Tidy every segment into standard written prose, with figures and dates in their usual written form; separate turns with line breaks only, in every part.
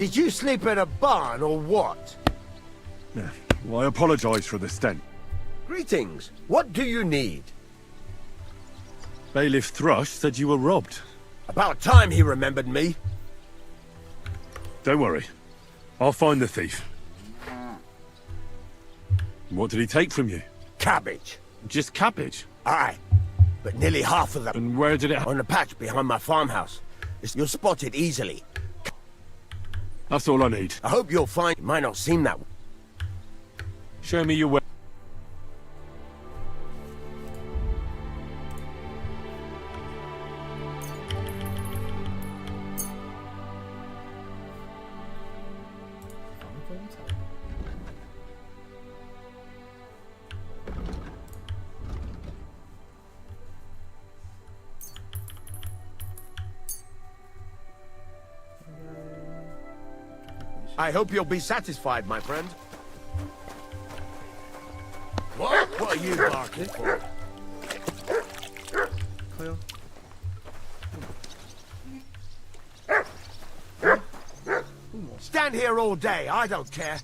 Did you sleep in a barn or what?
Yeah. Well, I apologize for the stench.
Greetings. What do you need?
Bailiff Thrush said you were robbed.
About time he remembered me.
Don't worry. I'll find the thief. What did he take from you?
Cabbage.
Just cabbage?
Aye. But nearly half of them.
And where did it...
On a patch behind my farmhouse. You'll spot it easily.
That's all I need.
I hope you'll find... It might not seem that way.
Show me your way.
I hope you'll be satisfied, my friend. What? What are you barking for? Stand here all day, I don't care.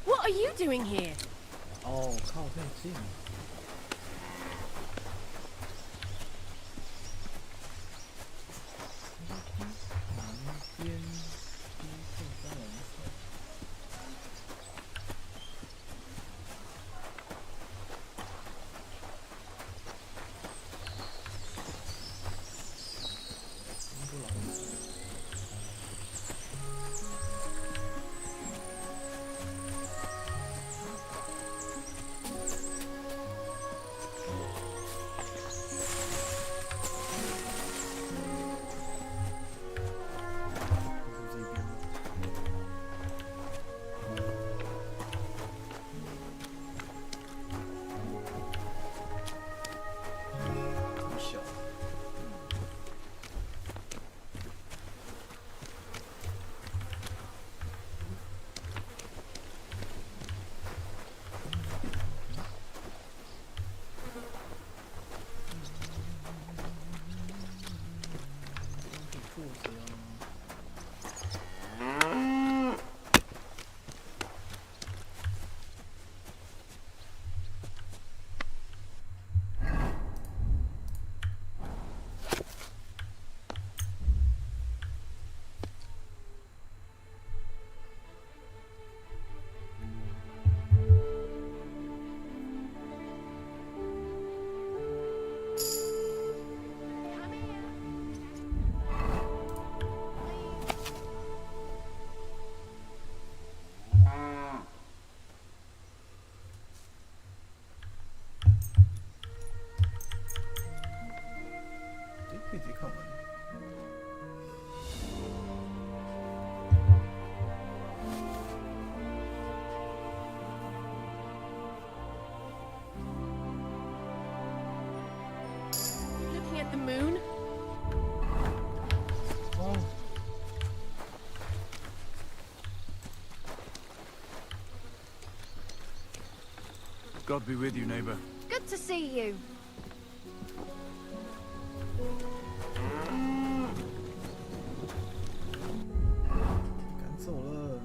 What are you doing here?
哦，靠背镜。南边低配三人车。公主老爷。 可以直接看完。
Looking at the moon?
哦。
God be with you, neighbor.
Good to see you.
赶走了。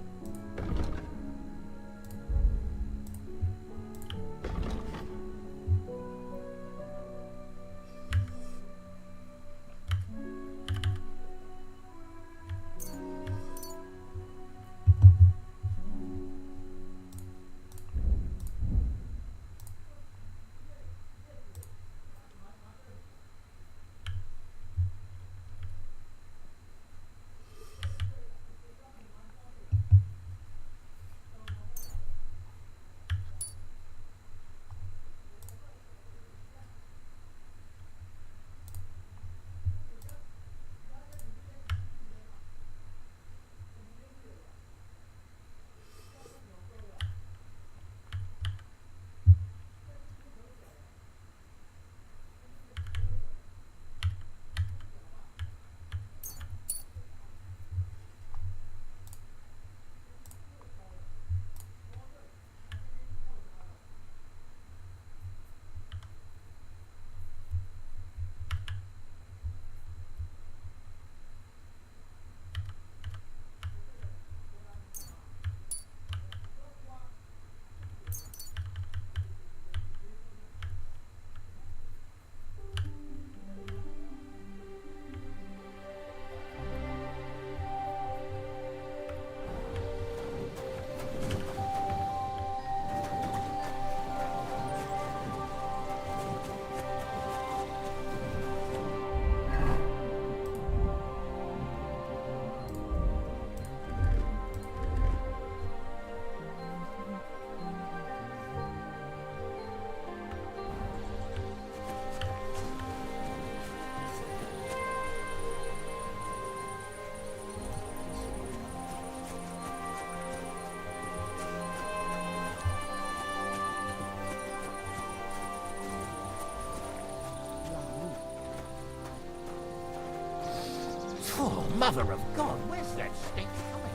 Oh, mother of God, where's that stink coming?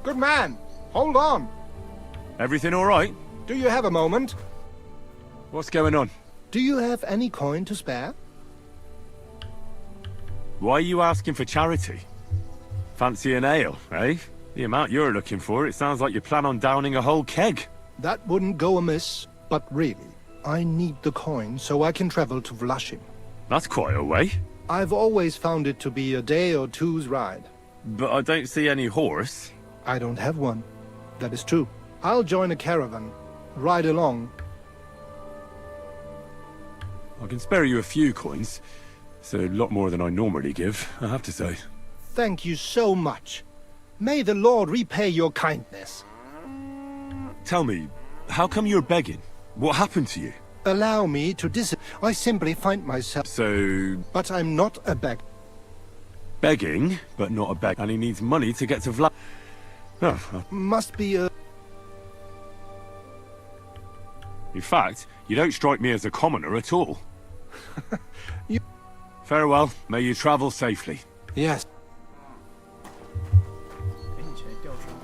Good man, hold on.
Everything all right?
Do you have a moment?
What's going on?
Do you have any coin to spare?
Why are you asking for charity? Fancy an ale, eh? The amount you're looking for, it sounds like you plan on downing a whole keg.
That wouldn't go amiss, but really, I need the coin so I can travel to Vlashim.
That's quite a way.
I've always found it to be a day or two's ride.
But I don't see any horse.
I don't have one. That is true. I'll join a caravan. Ride along.
I can spare you a few coins. It's a lot more than I normally give, I have to say.
Thank you so much. May the Lord repay your kindness.
Tell me, how come you're begging? What happened to you?
Allow me to I simply find myself...
So...
But I'm not a beggar.
Begging, but not a beg. And he needs money to get to Vla... Oh,
Must be a...
in fact, you don't strike me as a commoner at all.
You-
Farewell. May you travel safely.
Yes.
给你钱掉水里。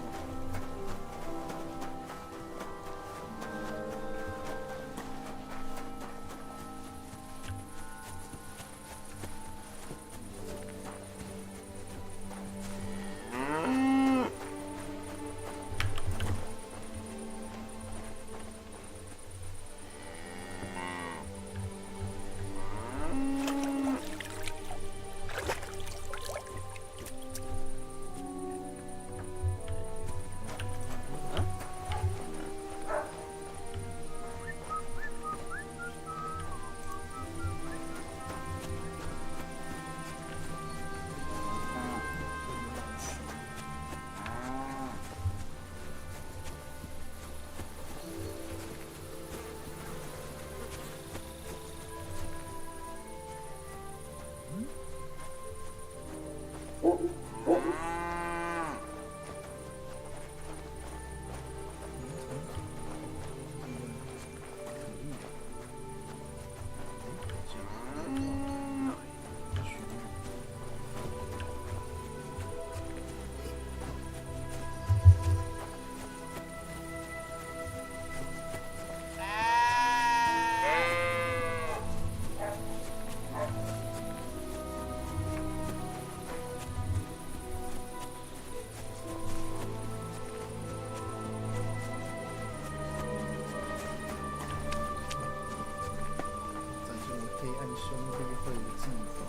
在这种黑暗深黑会的地方。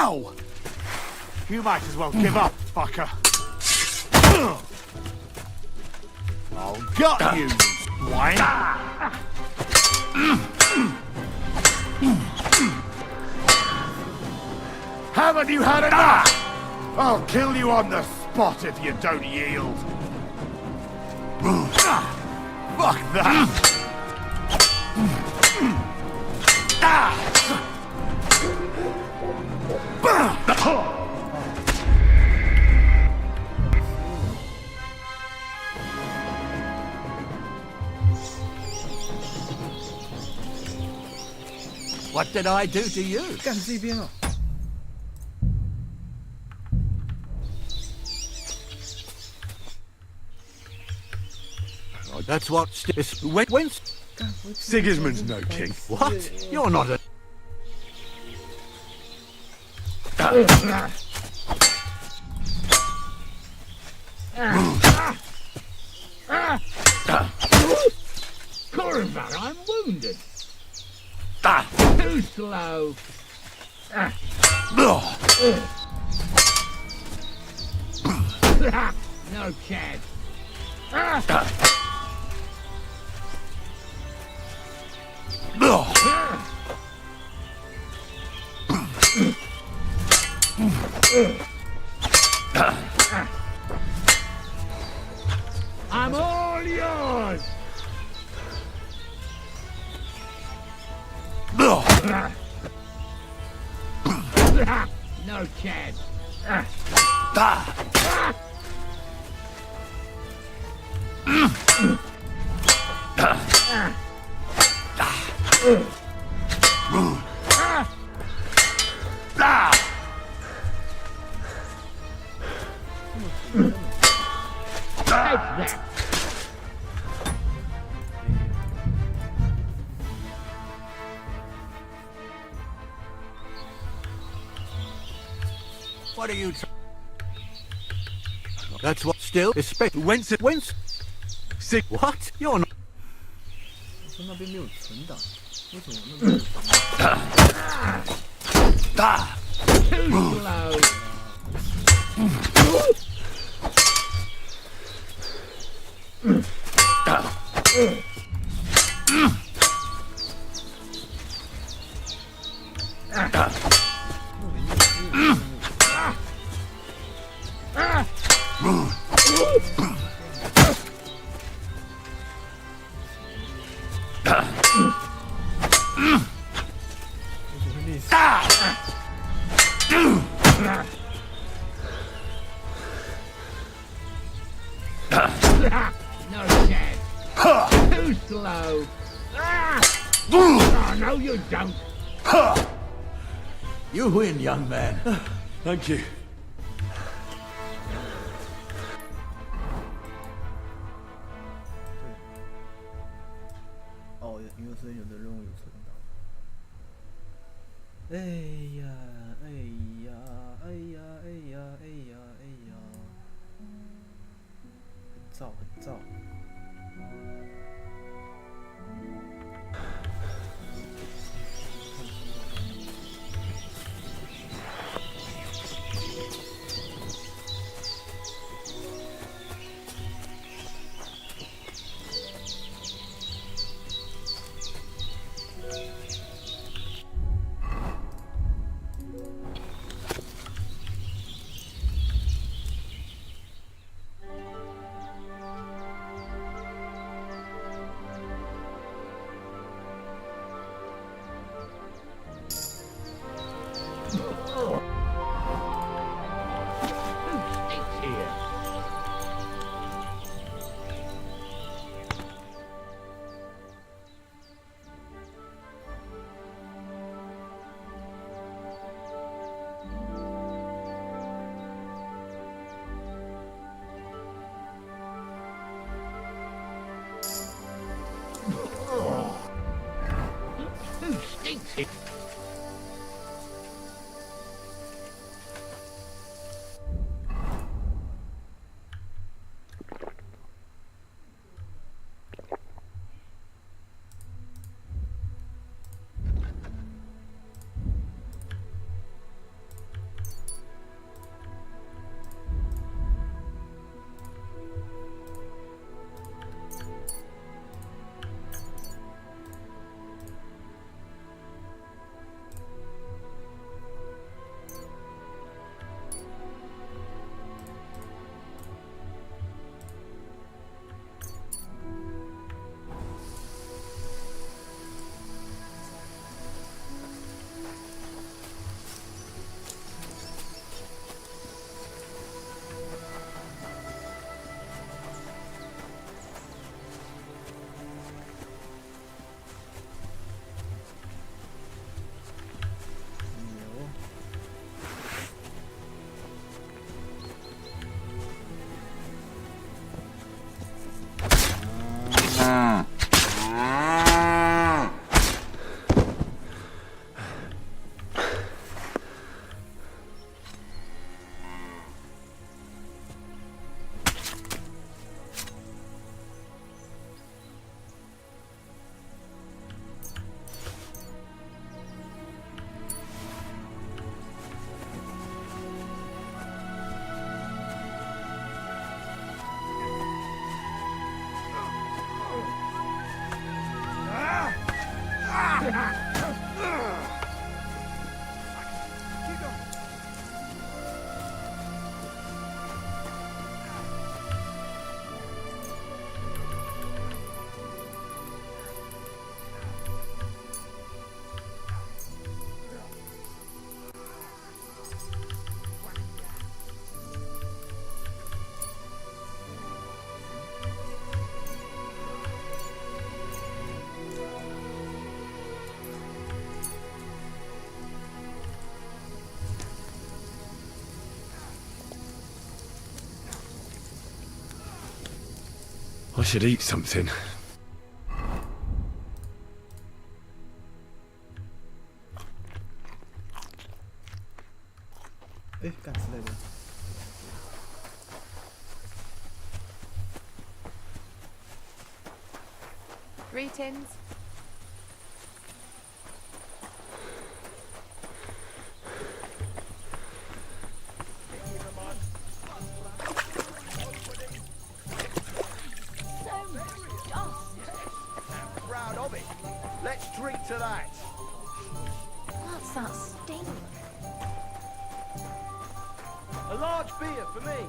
Ow! You might as well give up, fucker. I'll gut you, you swine. Haven't you had enough? I'll kill you on the spot if you don't yield. Fuck that! What did I do to you?
干这边了。
Oh, that's what when
Sigismund's no king.
what? You're not a
Corvan, I'm wounded. Too slow. No chance. I'm all yours. No chance. Take that.
What are you That's what still whence Sig what? You're not
我说那边没有存档，为什么那边有存档？
Too slow. No chance. Too slow. Oh, no, you don't.
You win, young man.
Thank you.
哦，因为是有的任务有存档。哎呀，哎呀，哎呀，哎呀，哎呀，哎呀，很燥，很燥。
I should eat something.
干之类的。
Greetings.
Proud of it. Let's drink to that.
What's that stink?
A large beer for me.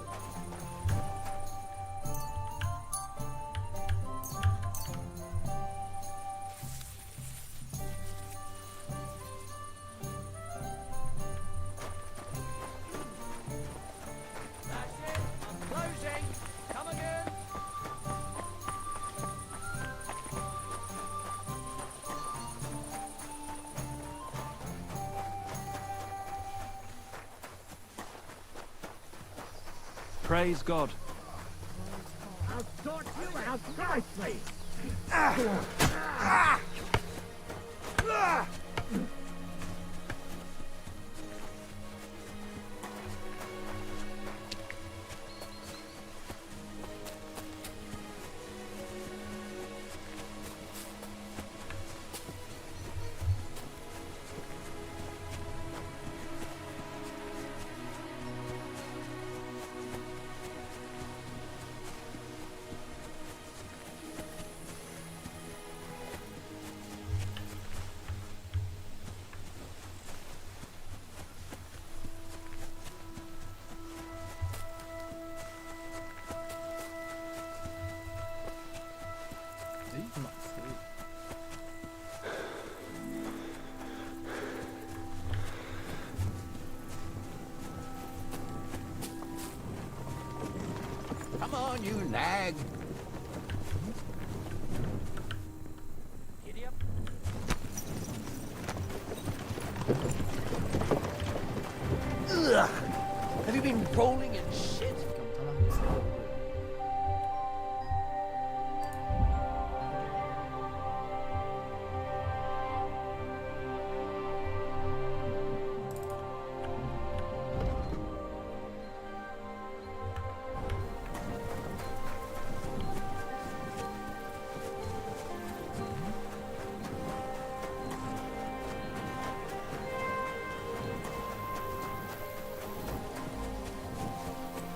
Closing. Come again.
Praise God.
I'll sort you out nicely.
Come on, you nag. Giddy up. Ugh. Have you been rolling in shit?
他们很骚。
What's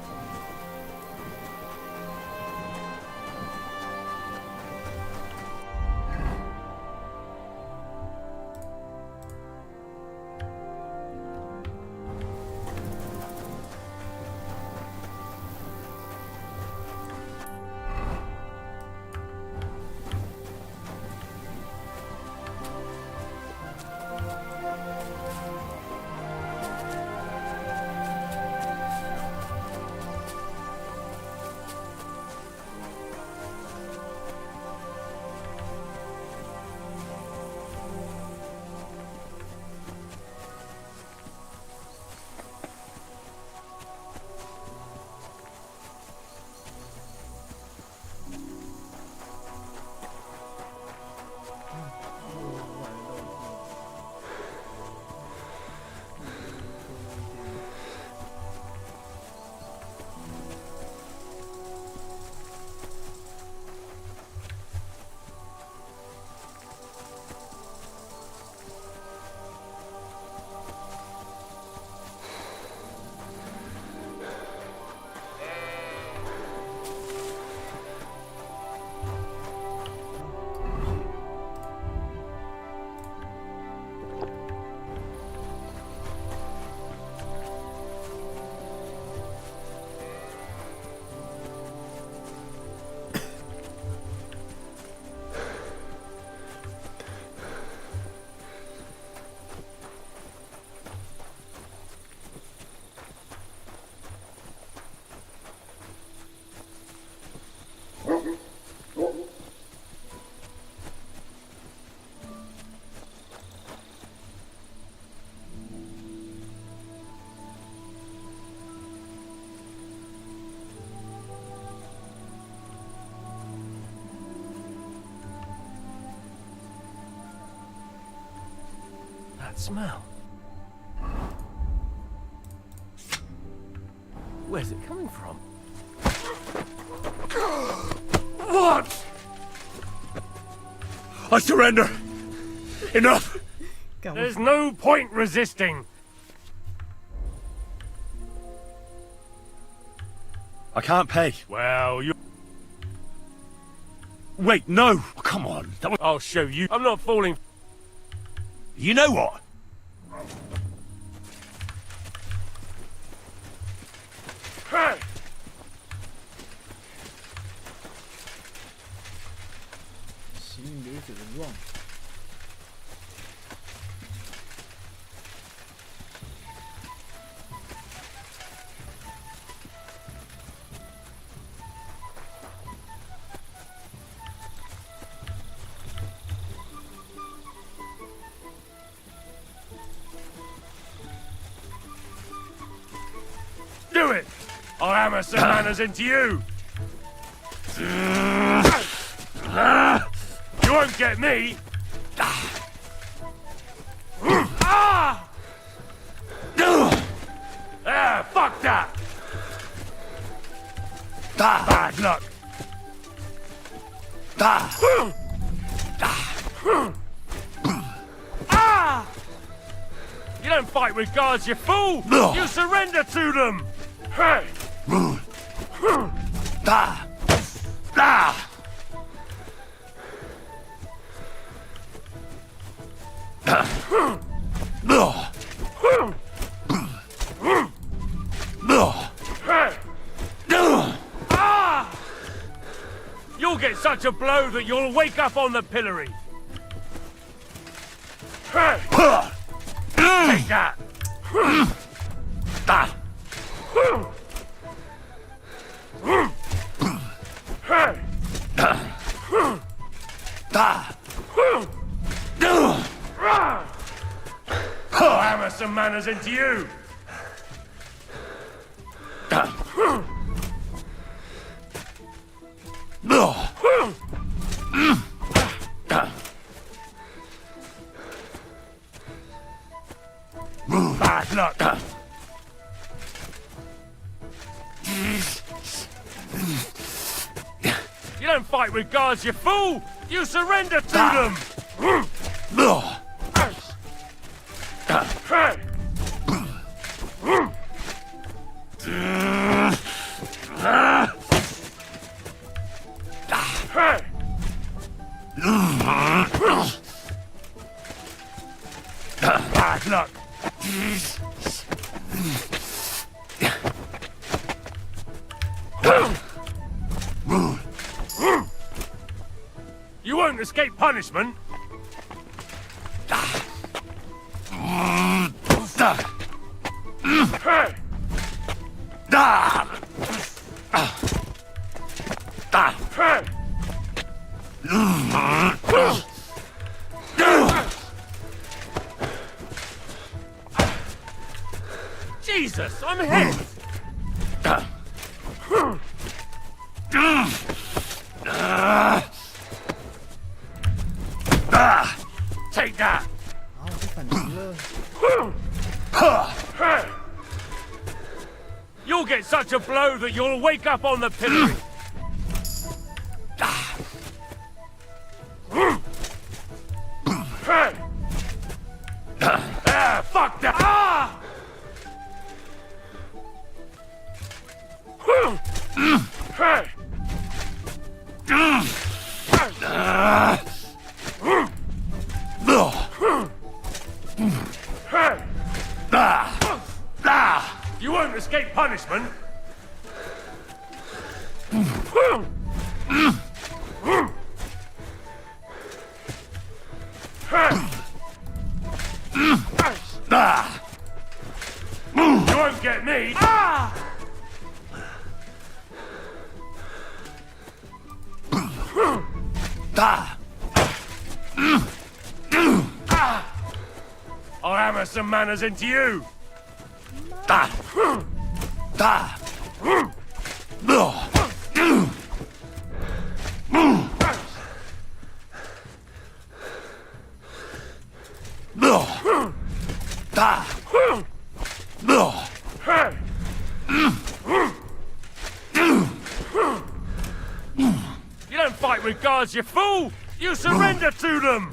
that smell? Where's it coming from?
What? I surrender. Enough.
There's no point resisting.
I can't pay.
Well, you...
Wait, no! Come on. That was...
I'll show you. I'm not falling...
You know what?
Hey! Do it! I'll hammer some manners into you! You won't get me! Ah! Ah, fuck that! Bad luck! Ah! You don't fight with guards, you fool! You surrender to them! Hey! You'll get such a blow that you'll wake up on the pillory. Take that. I'll hammer some manners into you. Bad luck. You don't fight with guards, you fool! You surrender to them! Hey! Hey! Bad luck. You won't escape punishment. Hey! Hey! Jesus, I'm hit! Take that!
啊，我反击了。
Hey! You'll get such a blow that you'll wake up on the pillory. Hey! Ah, fuck that! Ah! Hey! Hey! You won't escape punishment. You won't get me. I'll hammer some manners into you. You don't fight with guards, you fool! You surrender to them!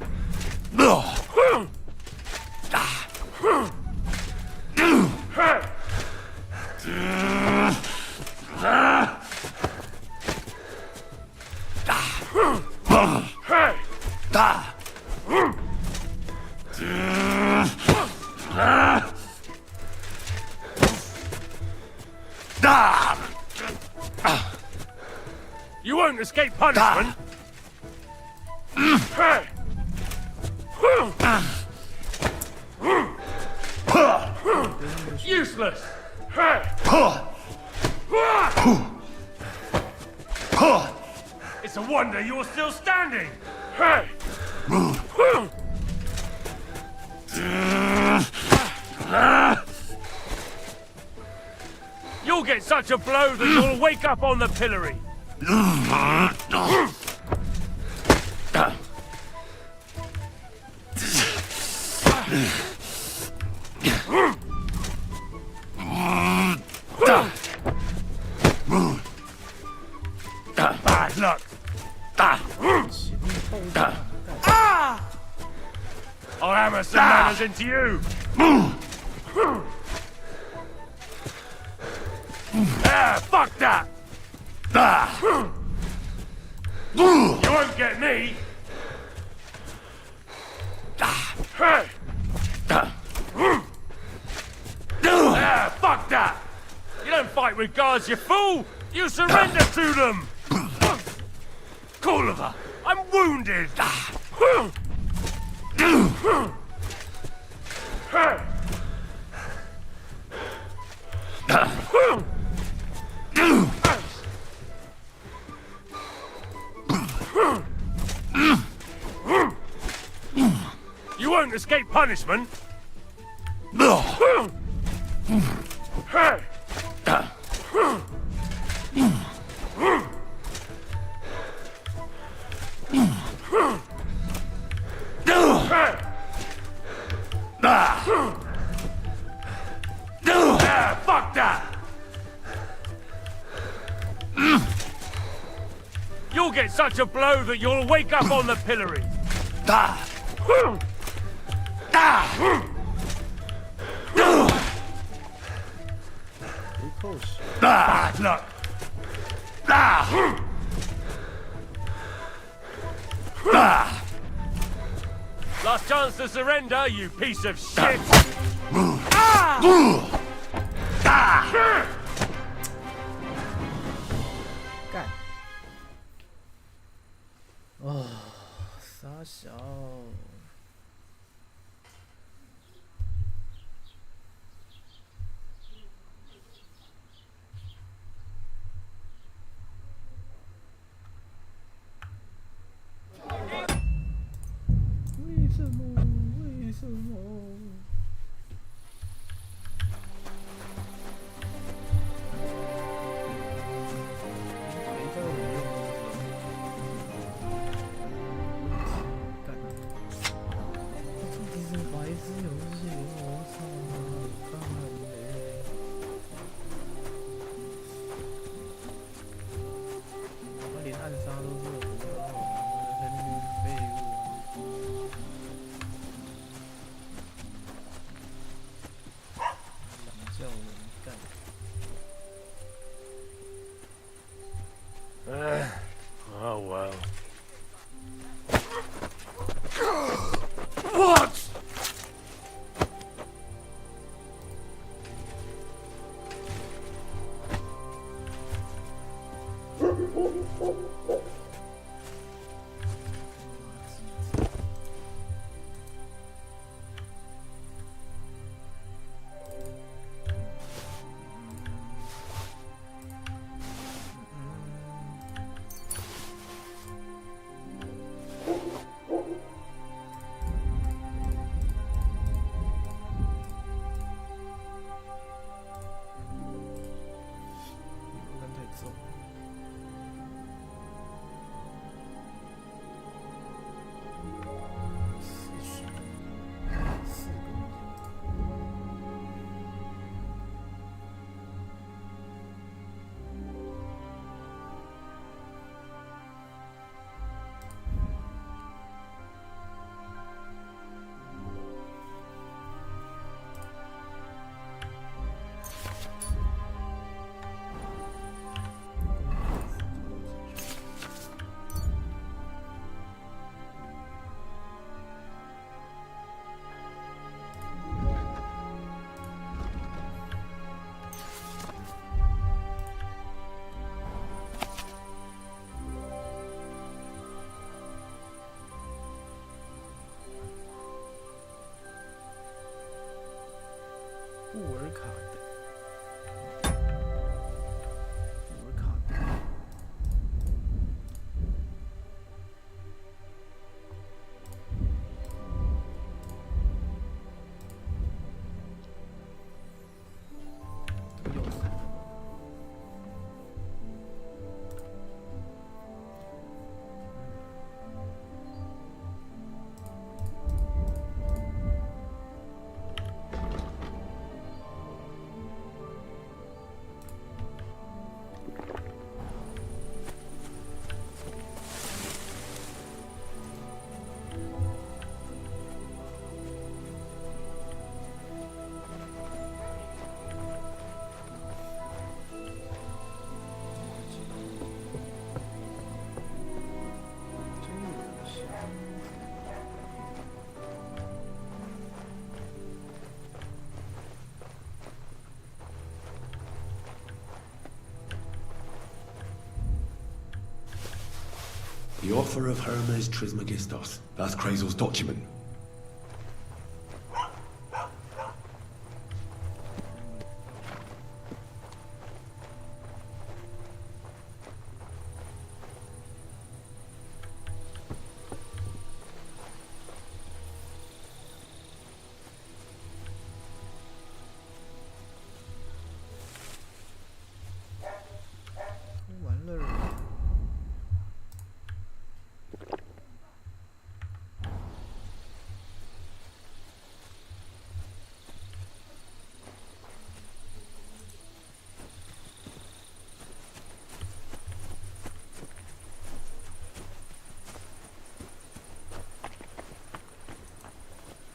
You won't escape punishment! Useless! It's a wonder you're still standing! You'll get such a blow that you'll wake up on the pillory! Bad luck! I'll hammer some manners into you! Fuck that! You won't get me! Fuck that! You don't fight with guards, you fool! You surrender to them! Cooliver, I'm wounded! You won't escape punishment! Fuck that! You'll get such a blow that you'll wake up on the pillory! Bad luck! Last chance to surrender, you piece of shit!
干！哦，傻小。为什么？为什么？Oh
well. What?
干脆走。布尔卡的，布尔卡的。都有三。
The offer of Hermes Trismegistos. That's Krazel's document.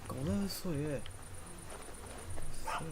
搞了水，水。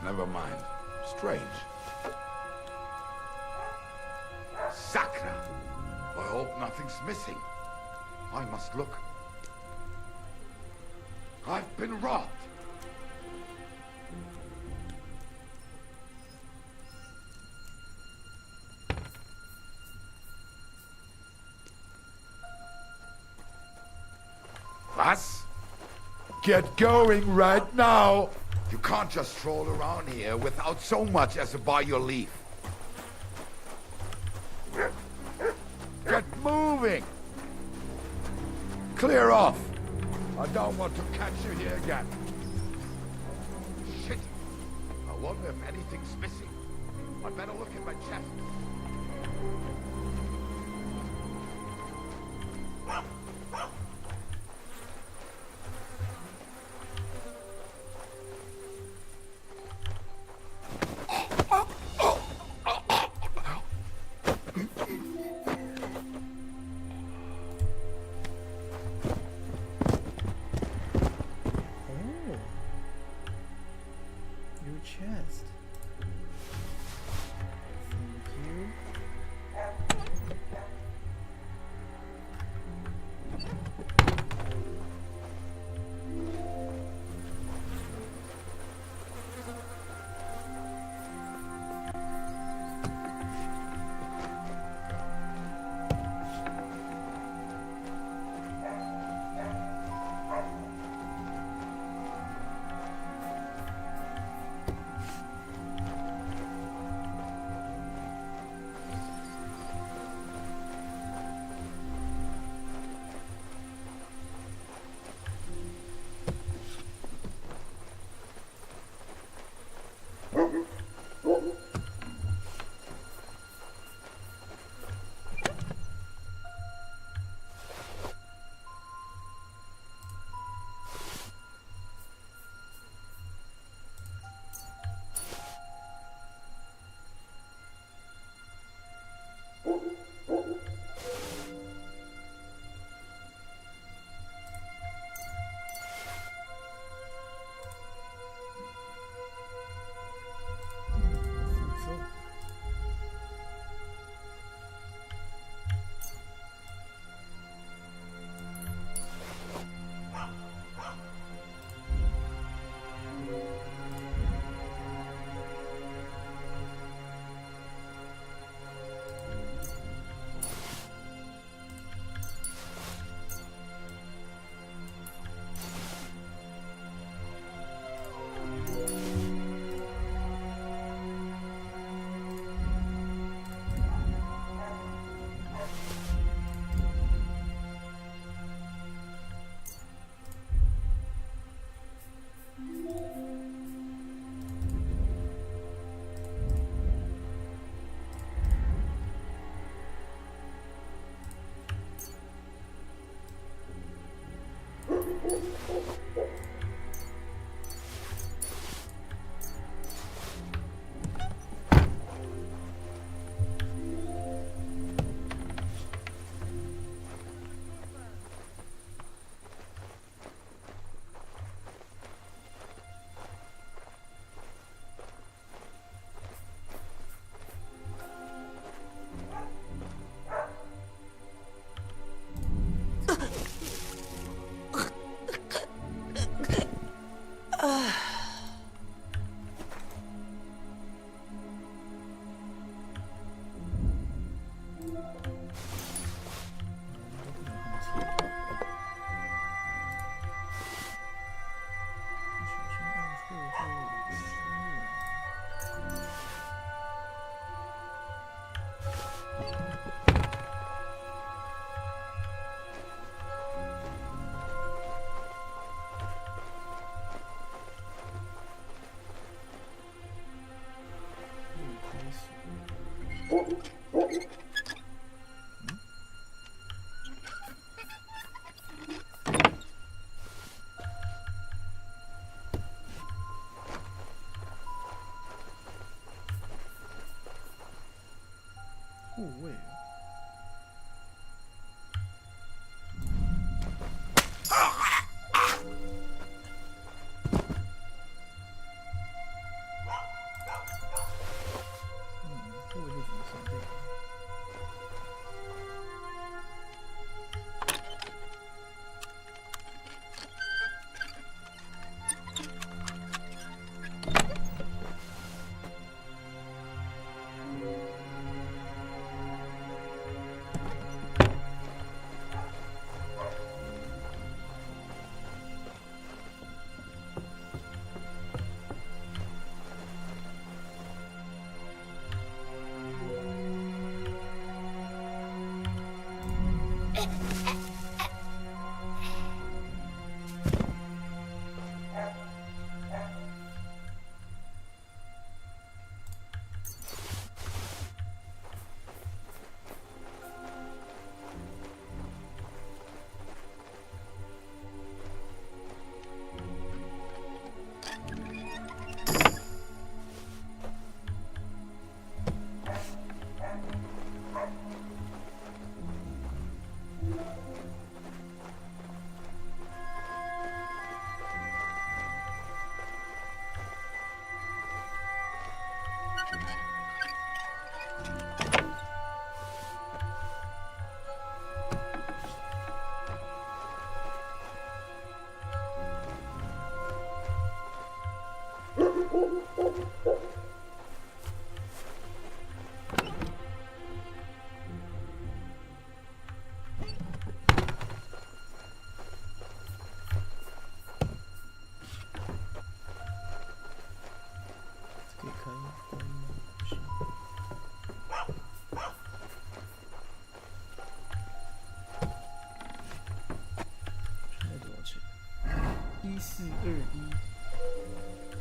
Never mind. Strange. Sacra! I hope nothing's missing. I must look. I've been robbed. Was? Get going right now! You can't just stroll around here without so much as a by your leave. Get moving! Clear off! I don't want to catch you here again. Shit! I wonder if anything's missing. I'd better look in my chest.
Oh. Your chest. Thank you. 可以开关吗？不行。现在多少钱？1421。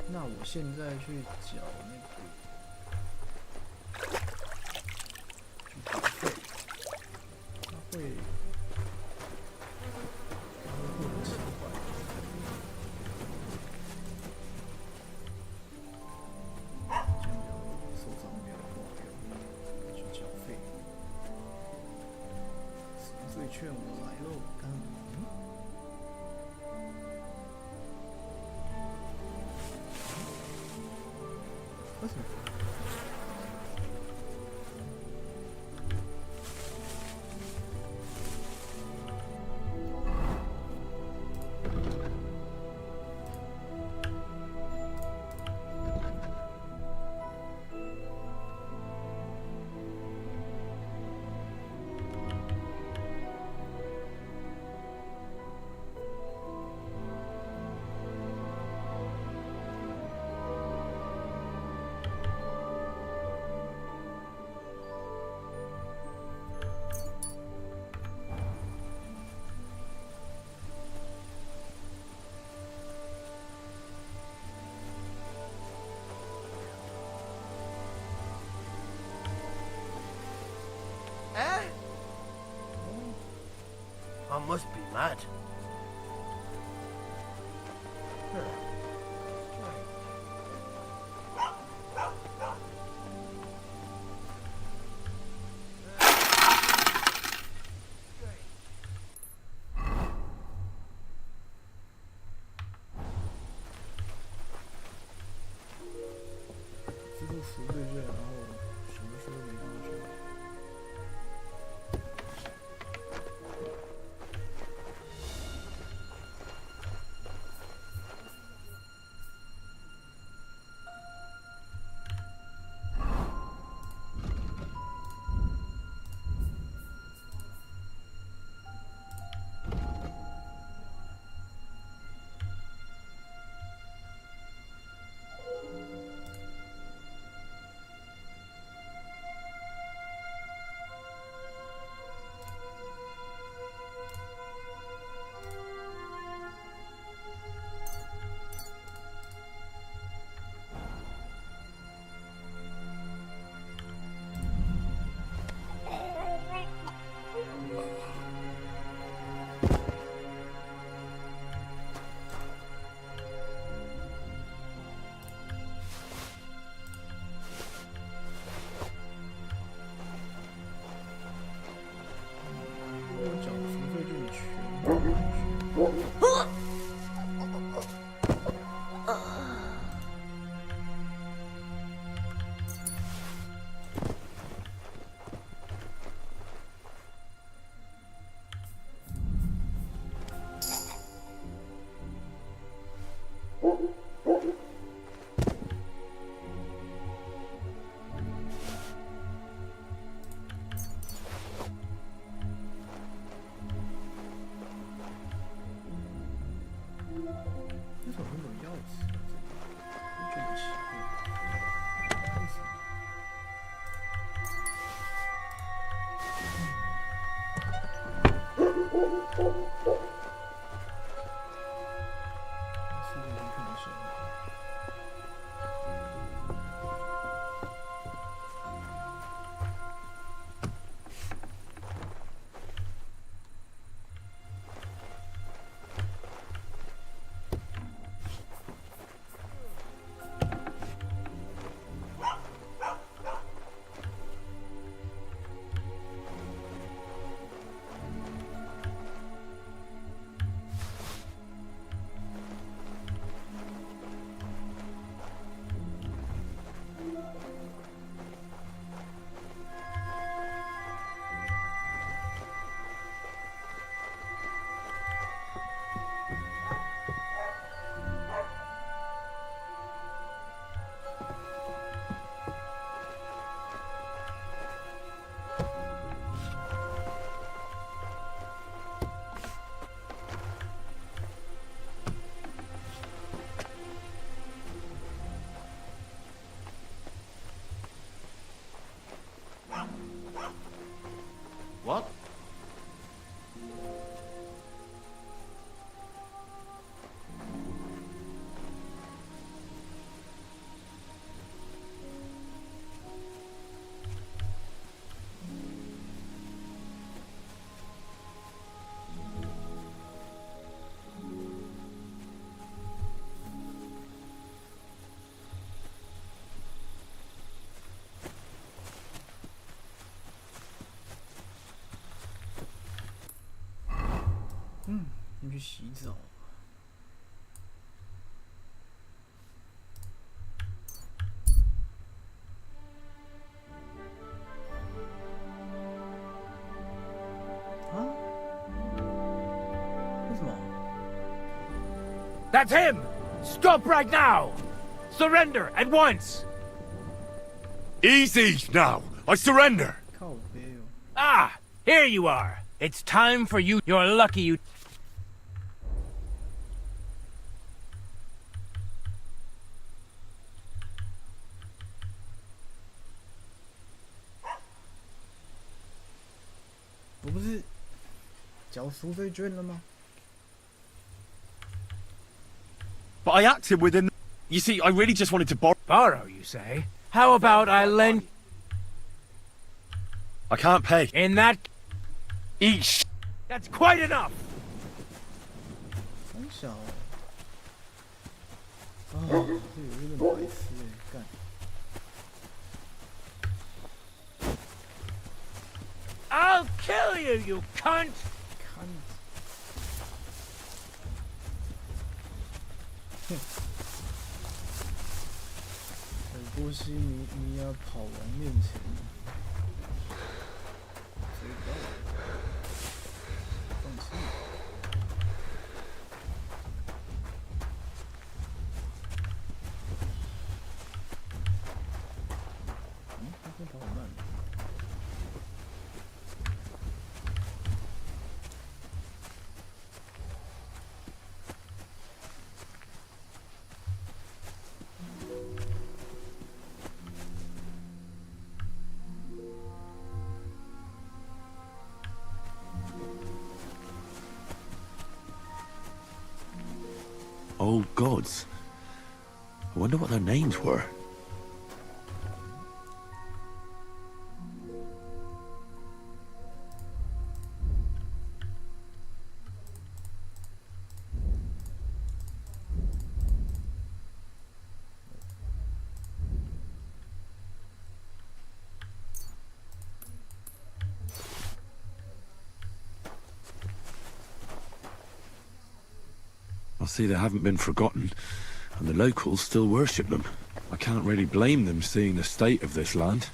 那我现在去缴那个去缴费，它会获得7块。先不要收藏，不要挂掉，去缴费。赎罪券我来喽，看。为什么？I
must be mad.
支付赎罪券，然后什么时候没办法去？我缴赎罪券全部回去。为什么会有钥匙在这里？我觉得很奇怪，为什么？是不是看一下？去洗澡。啊？为什么？
That's him! Stop right now! Surrender at once!
Easy now. I surrender.
靠背哦。
Ah, here you are. It's time for you. You're lucky you.
我不是交赎罪券了吗？
But I acted within. You see, I really just wanted to borrow.
Borrow, you say? How about I lend.
I can't pay.
In that.
Eat sh.
That's quite enough!
很小哦。啊，这有点白痴哎，干。
I'll kill you, you cunt!
看，哼，很波西米亚跑王面前，追到了，放弃。嗯，他这跑好慢。
Old gods. I wonder what their names were. I see they haven't been forgotten, and the locals still worship them. I can't really blame them seeing the state of this land.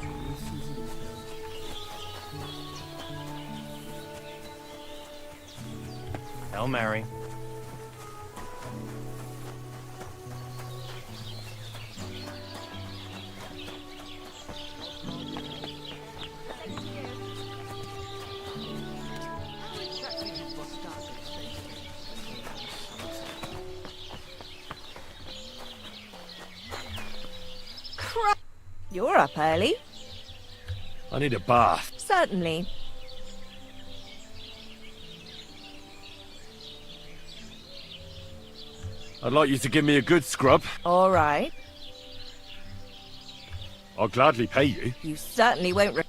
除四字的条。
Hail Mary.
You're up early.
I need a bath.
Certainly.
I'd like you to give me a good scrub.
All right.
I'll gladly pay you.
You certainly won't.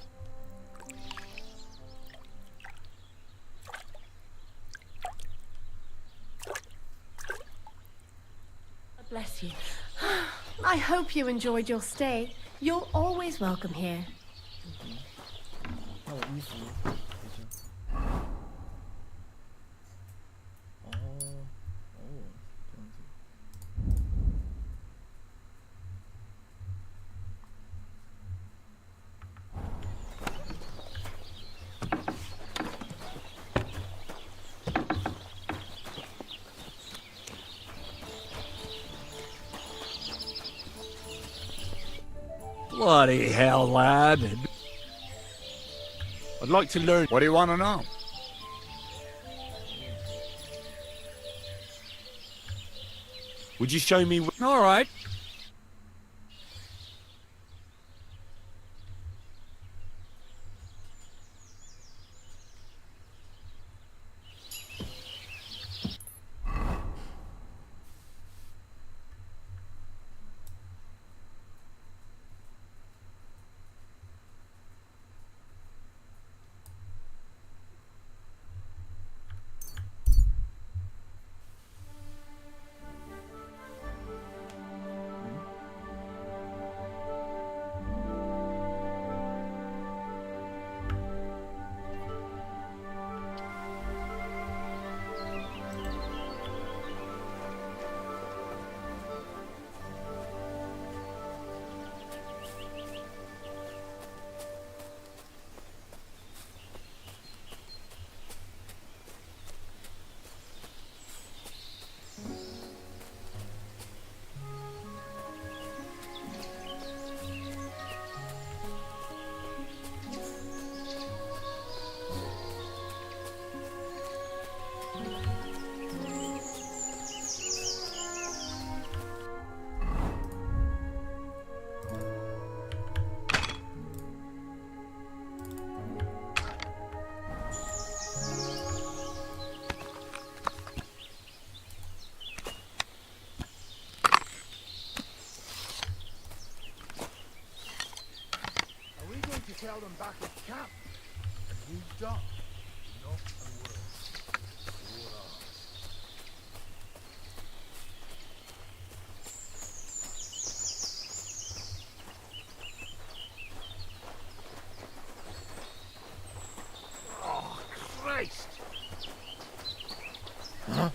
Bless you. I hope you enjoyed your stay. You're always welcome here.
那我衣服等一下。哦哦，这样子。
Bloody hell, lad.
I'd like to learn.
What do you want to know?
Would you show me?
All right.
Tell them back at camp. Moved on. Not a word. Oh, Christ! Huh?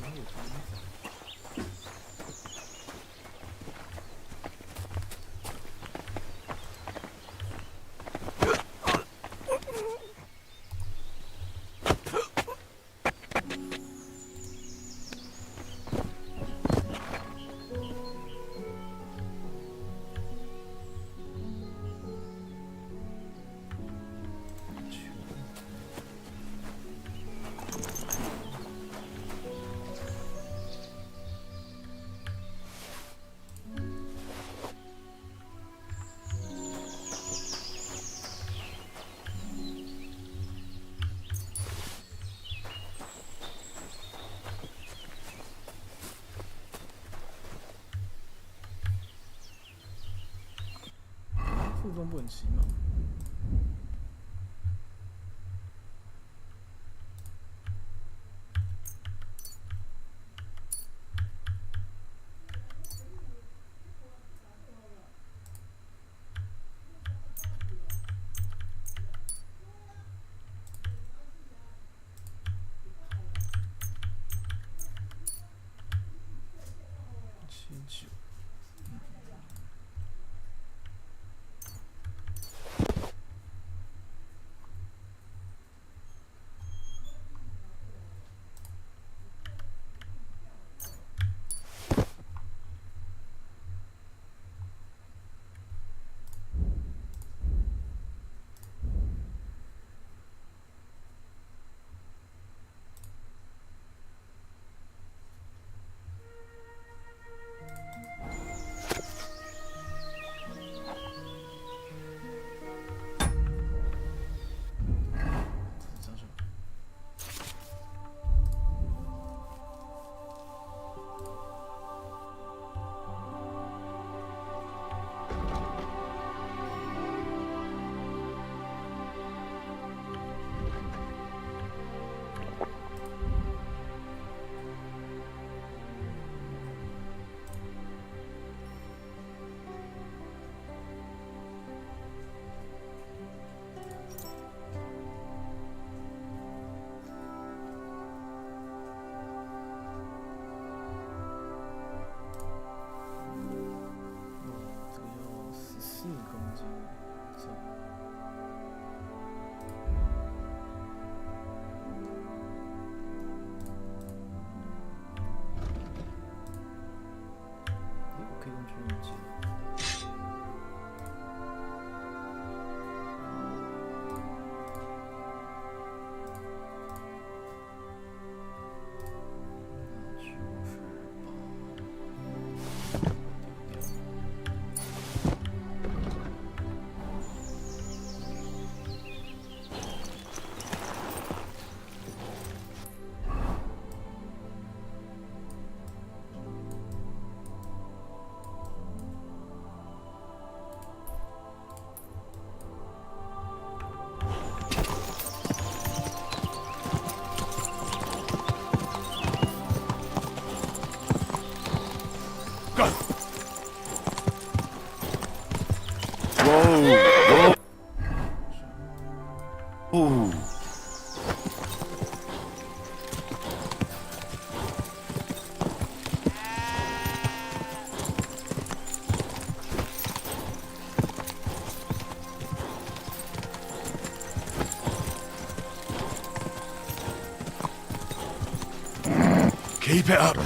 田野图。负重不能骑吗？79。
Keep it up.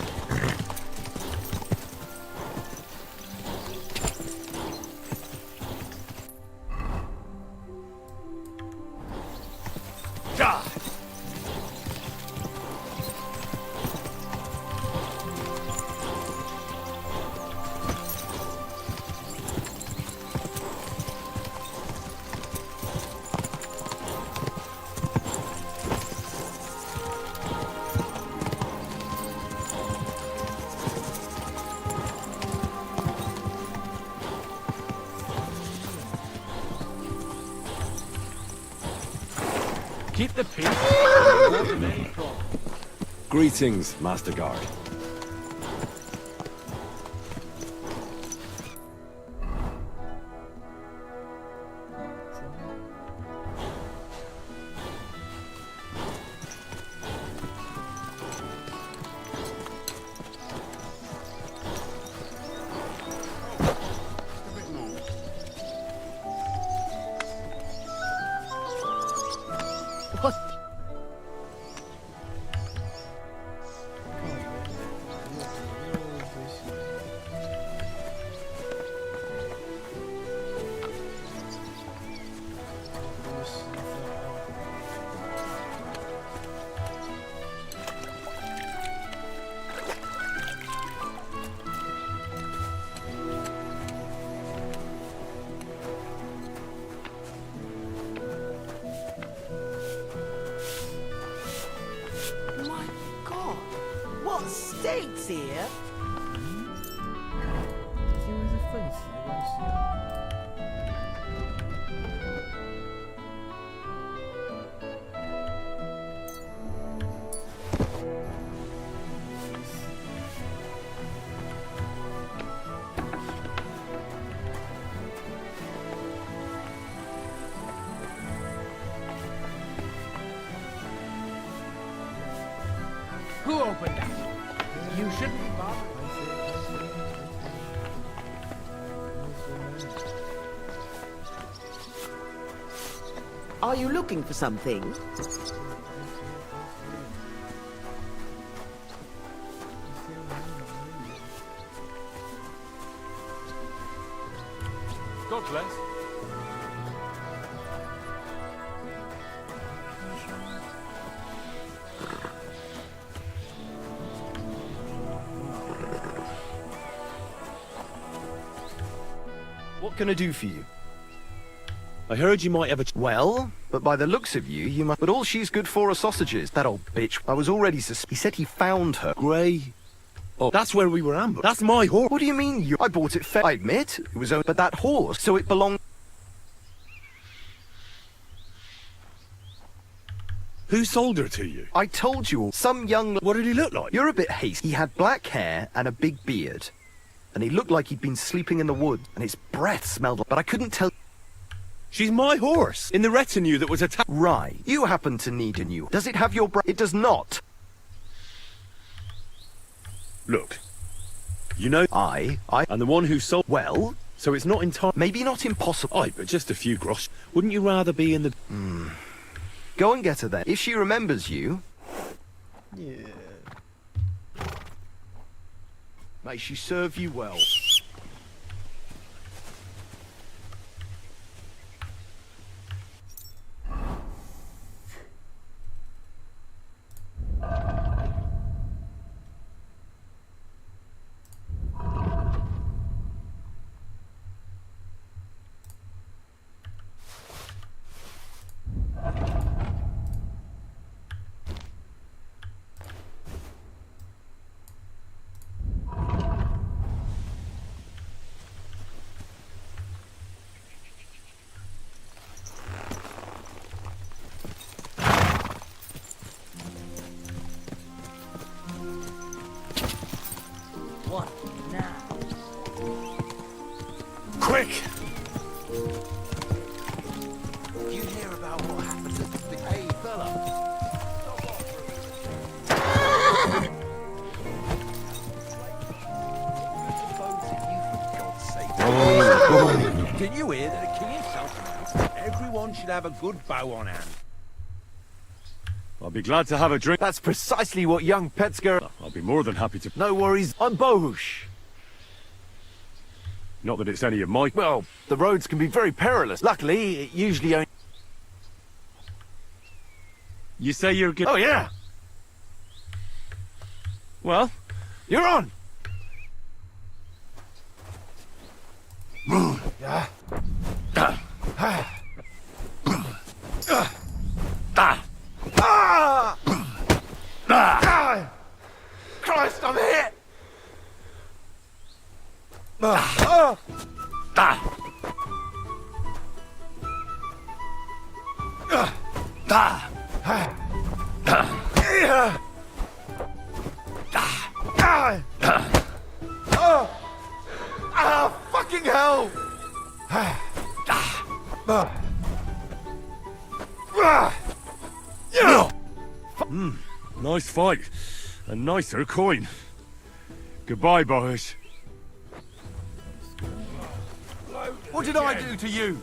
Keep the peace.
Greetings, Master Guard.
fights here.
因为是粪屎的关系啊。
Who opened that? You shouldn't be bothered. Are you looking for something?
God bless.
What can I do for you?
I heard you might have a...
Well, but by the looks of you, you must... But all she's good for are sausages. That old bitch. I was already He said he found her.
Grey. Oh, that's where we were ambushed. That's my horse.
What do you mean you... I bought it fair. I admit, it was but that horse, so it belonged...
Who sold her to you?
I told you all. Some young...
What did he look like?
You're a bit hasty. He had black hair and a big beard. And he looked like he'd been sleeping in the woods. And his breath smelled like... But I couldn't tell...
She's my horse. In the retinue that was attacked.
Right. You happen to need a new... Does it have your It does not.
Look. You know...
And
the one who sold...
Well...
So it's not entirely...
Maybe not impossible.
Aye, but just a few grosh. Wouldn't you rather be in the...
Go and get her then. If she remembers you...
Yeah.
May she serve you well.
What now?
Quick!
You hear about what happened to the hey fella?
Did you hear that the king himself announced everyone should have a good bow on hand?
I'll be glad to have a drink.
That's precisely what young Petsker...
I'll be more than happy to...
No worries, I'm Bohush.
Not that it's any of my...
Well, the roads can be very perilous. Luckily, it usually only...
You say you're good...
Oh, yeah!
Well,
You're on!
ah.
Christ, I'm hit! Fucking hell!
Nice fight. A nicer coin. Goodbye, boys.
What did I do to you?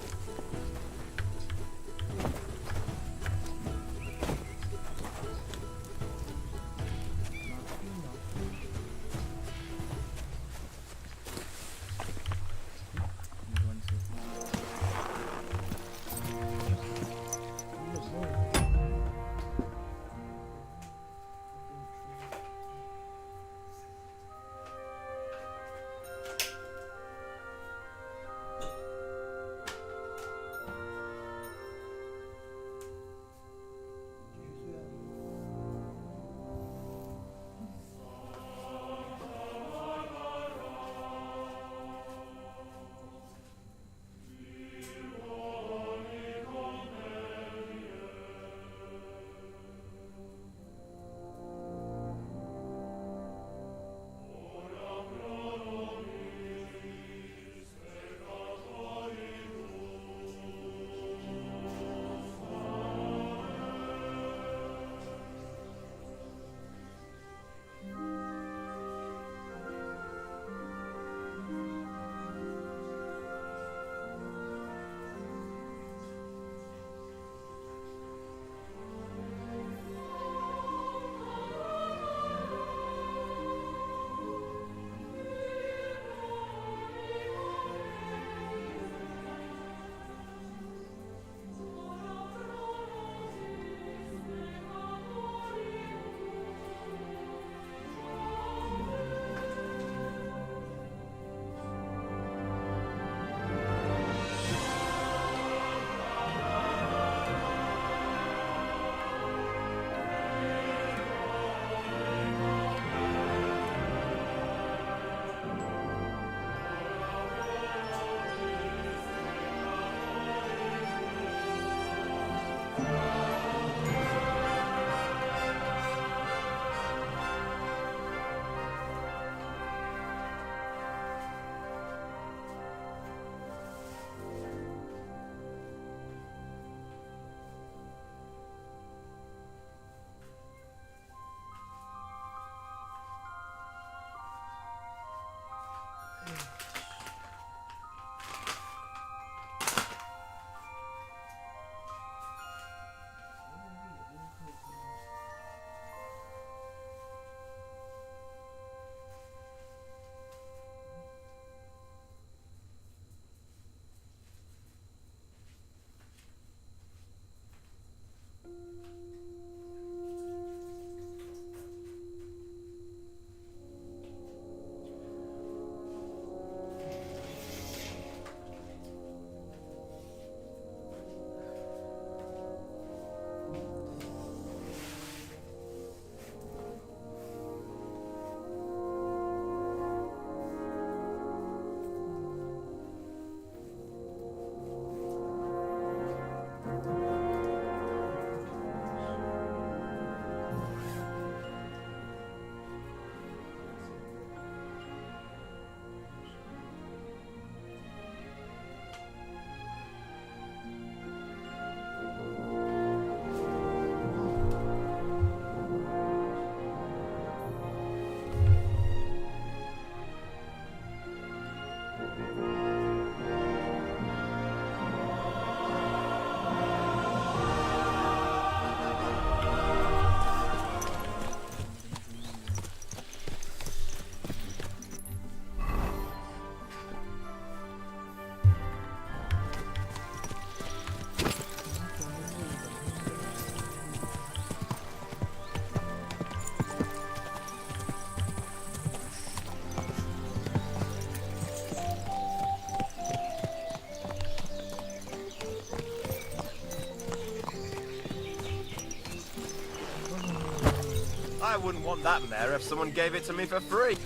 wouldn't want that mare if someone gave it to me for free.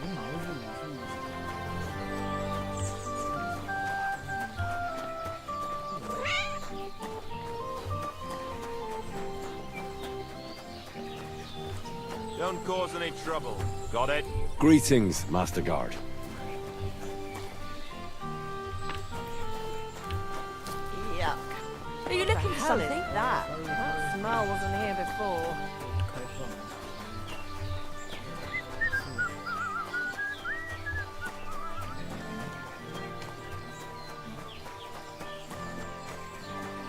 马路是武术。
Don't cause any trouble. Got it?
Greetings, Master Guard.
Yuck. Are you looking for something? That smell wasn't here before.
开放。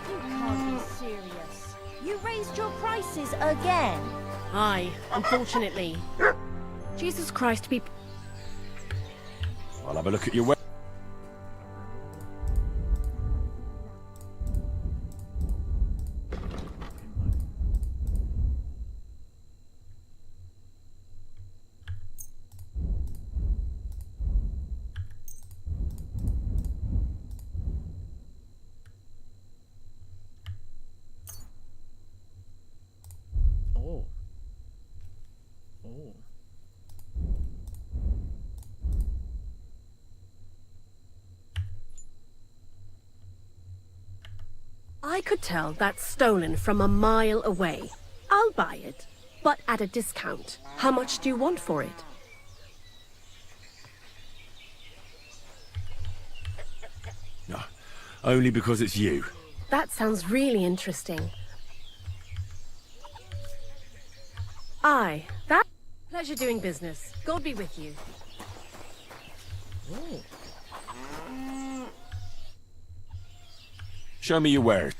You can't be serious. You raised your prices again.
Aye, unfortunately. Jesus Christ, be...
I'll have a look at your web.
Oh. Oh.
I could tell that's stolen from a mile away. I'll buy it, but at a discount. How much do you want for it?
No, only because it's you.
That sounds really interesting. Aye, that... Pleasure doing business. God be with you.
Oh.
Show me your wares.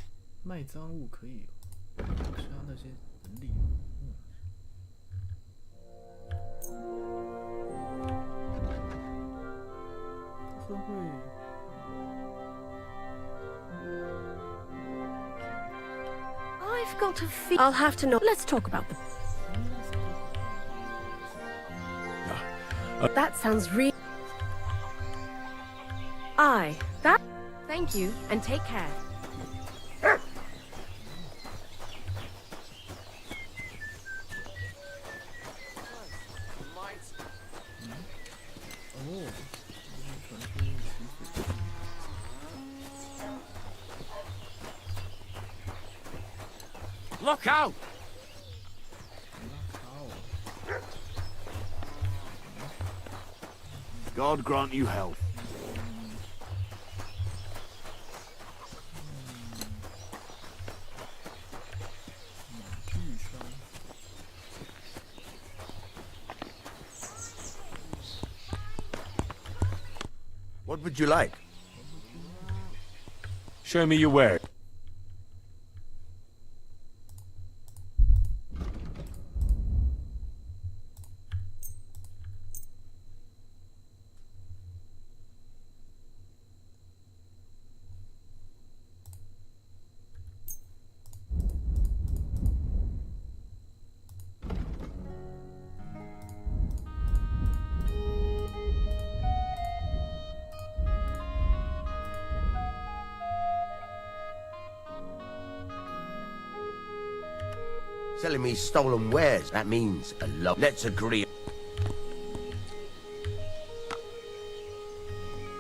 卖赃物可以杀那些能力。会不会？
I've got a feel... I'll have to know... Let's talk about the... That sounds real... Aye, that... Thank you, and take care.
Look out!
God grant you health. What would you like?
Show me your wares.
Selling me stolen wares. That means a lot. Let's agree.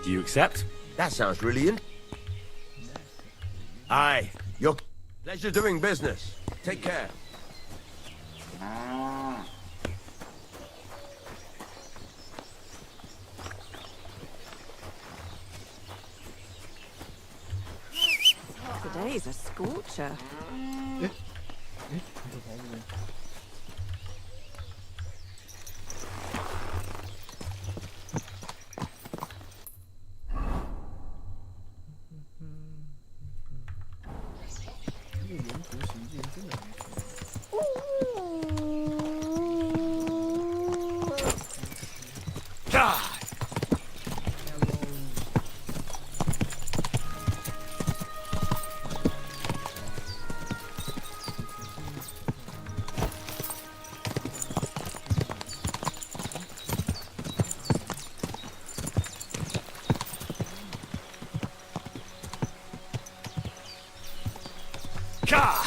Do you accept?
That sounds brilliant. Aye. Your pleasure doing business. Take care.
Today's a scorcher.
你怎么跑这边？
God! God!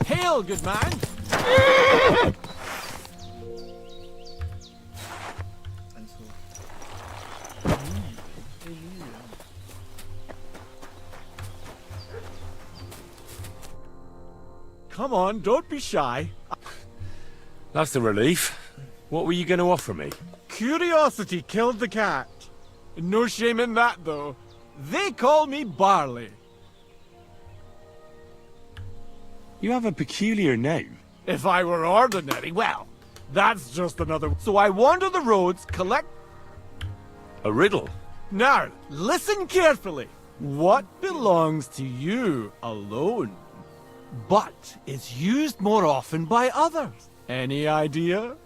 Hail, good man! Come on, don't be shy.
That's a relief. What were you going to offer me?
Curiosity killed the cat. No shame in that, though. They call me Barley.
You have a peculiar name.
If I were ordinary, well, that's just another... So I wander the roads, collect...
A riddle?
Now, listen carefully. What belongs to you alone, but is used more often by others? Any idea?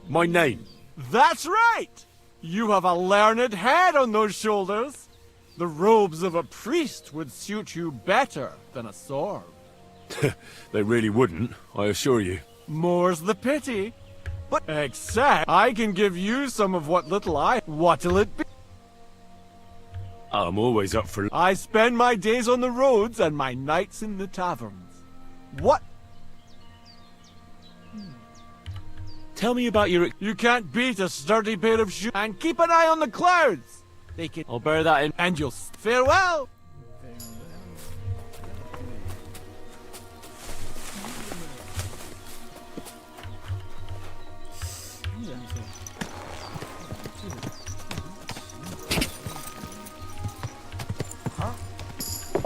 My name.
That's right! You have a learned head on those shoulders. The robes of a priest would suit you better than a sword.
They really wouldn't, I assure you.
More's the pity. But except I can give you some of what little I... What'll it be?
I'm always up for...
I spend my days on the roads and my nights in the taverns. What?
Tell me about your...
You can't beat a sturdy pair of shoes. And keep an eye on the clouds. They can...
I'll bear that in...
And you'll... Farewell!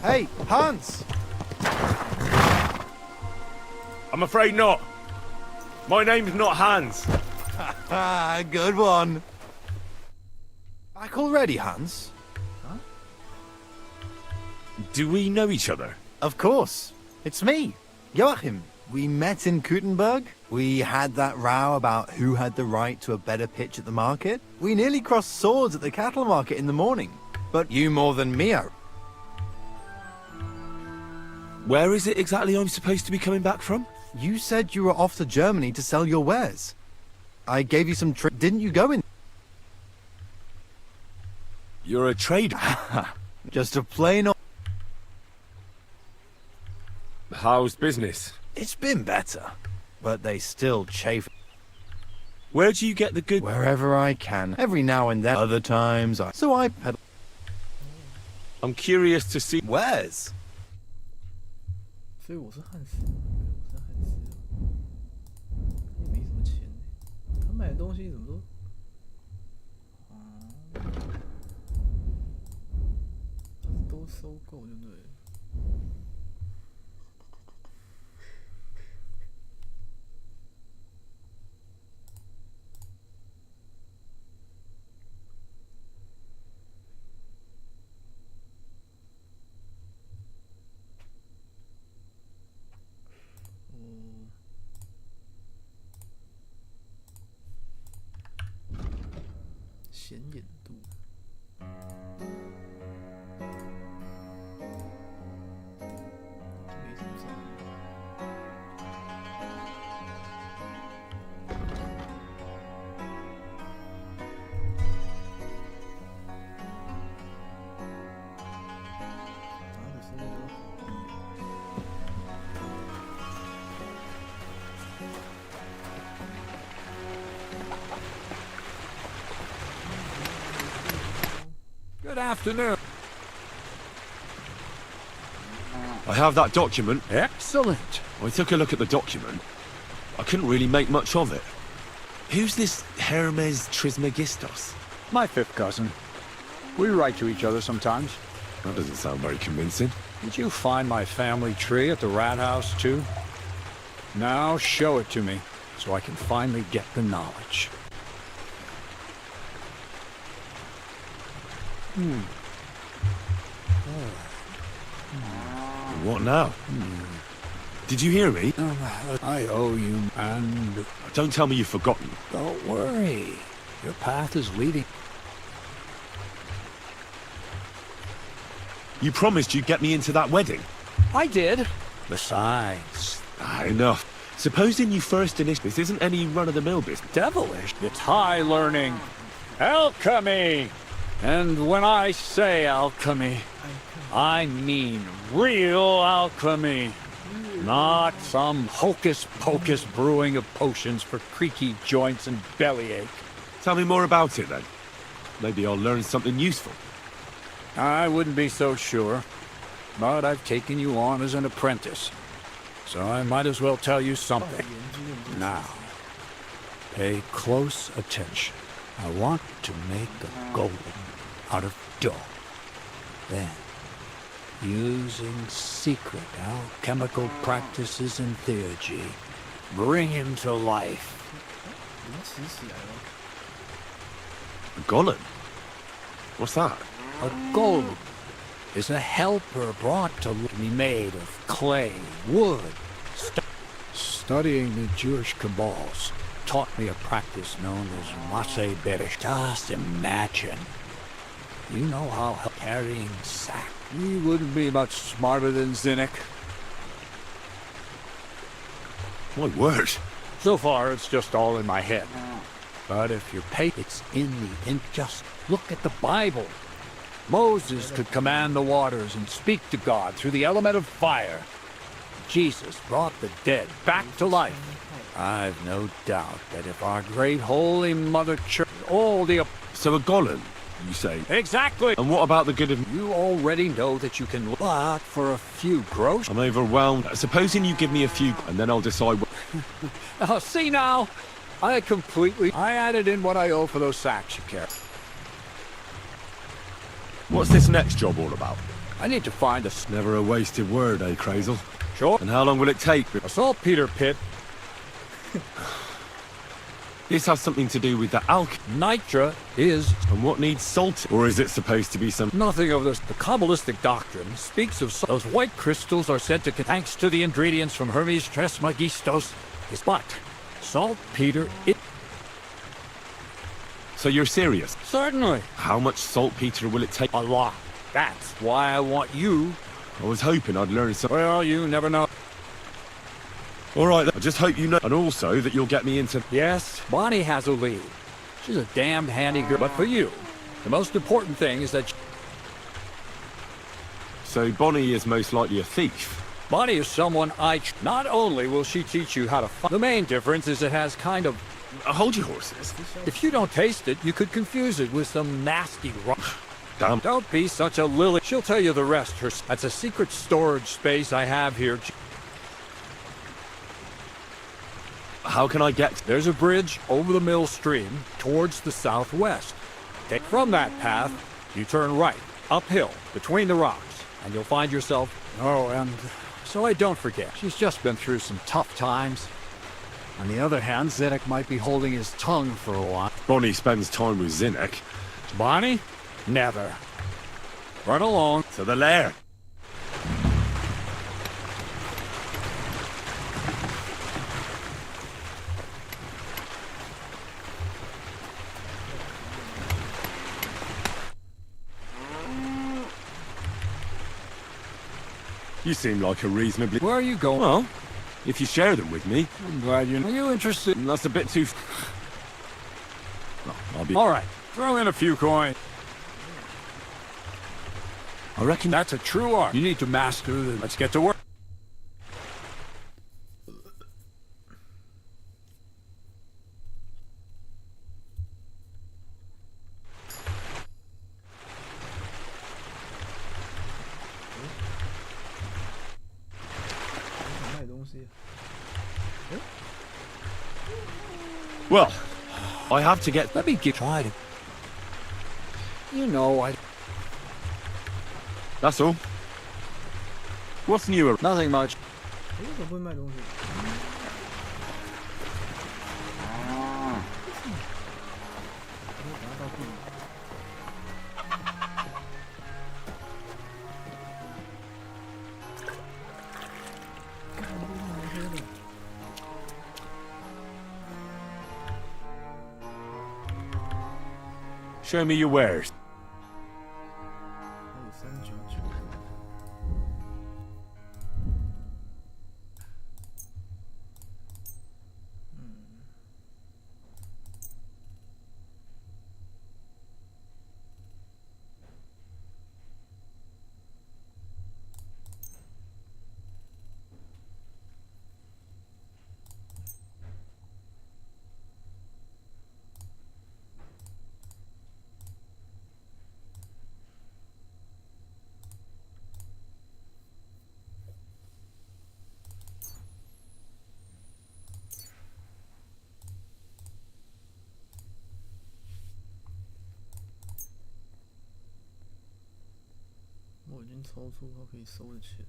Hey, Hans!
I'm afraid not. My name's not Hans.
Good one. Back already, Hans?
Do we know each other?
Of course. It's me, Joachim. We met in Gutenberg. We had that row about who had the right to a better pitch at the market. We nearly crossed swords at the cattle market in the morning. But you more than me are...
Where is it exactly I'm supposed to be coming back from?
You said you were off to Germany to sell your wares. I gave you some Didn't you go in?
You're a trader.
Just a plain old...
How's business?
It's been better, but they still chafe.
Where do you get the good...
Wherever I can. Every now and then. Other times I... So I pedal...
I'm curious to see...
Wares?
所以我是汉斯，我是汉斯，他也没什么钱，他买的东西怎么都，都收购就对了。显眼度，没什么事。拿的是那个好。
Good afternoon.
I have that document.
Excellent.
I took a look at the document. I couldn't really make much of it. Who's this Hermes Trismegistos?
My fifth cousin. We write to each other sometimes.
That doesn't sound very convincing.
Did you find my family tree at the rat house, too? Now show it to me, so I can finally get the knowledge.
What now? Did you hear me?
I owe you, and
Don't tell me you've forgotten.
don't worry. Your path is leading.
You promised you'd get me into that wedding.
I did. Besides,
Enough. Supposing you first this isn't any run-of-the-mill business.
devilish. It's high learning. Alchemy! And when I say alchemy, I mean real alchemy. Not some hocus-pocus brewing of potions for creaky joints and bellyache.
Tell me more about it, then. Maybe I'll learn something useful.
I wouldn't be so sure, but I've taken you on as an apprentice, so I might as well tell you something. Now, pay close attention. I want to make a golem out of dough. Then, using secret alchemical practices and theurgy, bring him to life.
A golem? What's that?
A golem is a helper brought to be made of clay, wood. Studying the Jewish Kabbals taught me a practice known as Maseh Berish. Just imagine. You know how carrying sack. You wouldn't be much smarter than Zinnik.
My word.
So far, it's just all in my head. But if you're it's in the just look at the Bible. Moses could command the waters and speak to God through the element of fire. Jesus brought the dead back to life. I've no doubt that if our great holy Mother Church, all the...
So a golem, you say?
Exactly!
And what about the good of...
You already know that you can... But for a few gross...
I'm overwhelmed. Supposing you give me a few, and then I'll decide what...
Oh, see now? I added in what I owe for those sacks you carry.
What's this next job all about?
I need to find a...
Never a wasted word, eh, Crazel?
Sure.
And how long will it take?
A saltpeter pit.
This has something to do with the
Nitra is...
And what needs salt? Or is it supposed to be some...
Nothing of this. The Kabbalistic doctrine speaks of those white crystals are said to... Thanks to the ingredients from Hermes Trismegistos. But saltpeter...
So you're serious?
Certainly.
How much saltpeter will it take?
A lot. That's why I want you...
I was hoping I'd learn something.
Well, you never know.
All right, I just hope you know. And also that you'll get me into...
Yes, Bonnie has a lead. She's a damned handy girl. But for you, the most important thing is that...
So Bonnie is most likely a thief?
Bonnie is someone Not only will she teach you how to find... The main difference is it has kind of...
Hold your horses.
If you don't taste it, you could confuse it with some nasty rock.
Damn.
Don't be such a lily. She'll tell you the rest. That's a secret storage space I have here.
How can I get...
There's a bridge over the mill stream towards the southwest. From that path, you turn right, uphill, between the rocks, and you'll find yourself... Oh, and so I don't forget, she's just been through some tough times. On the other hand, Zinnik might be holding his tongue for a while.
Bonnie spends time with Zinnik.
Bonnie? Never. Run along.
To the lair. You seem like a reasonably...
Where are you going?
Well, if you share them with me...
I'm glad you... Are you interested?
That's a bit too... Well, I'll be...
All right, throw in a few coins.
I reckon...
That's a true art. You need to master the... Let's get to work.
Well, I have to get...
Let me try to... You know, I...
That's all. What's new?
Nothing much.
Show me your wares.
还有399。我已经抽出他可以收的钱了。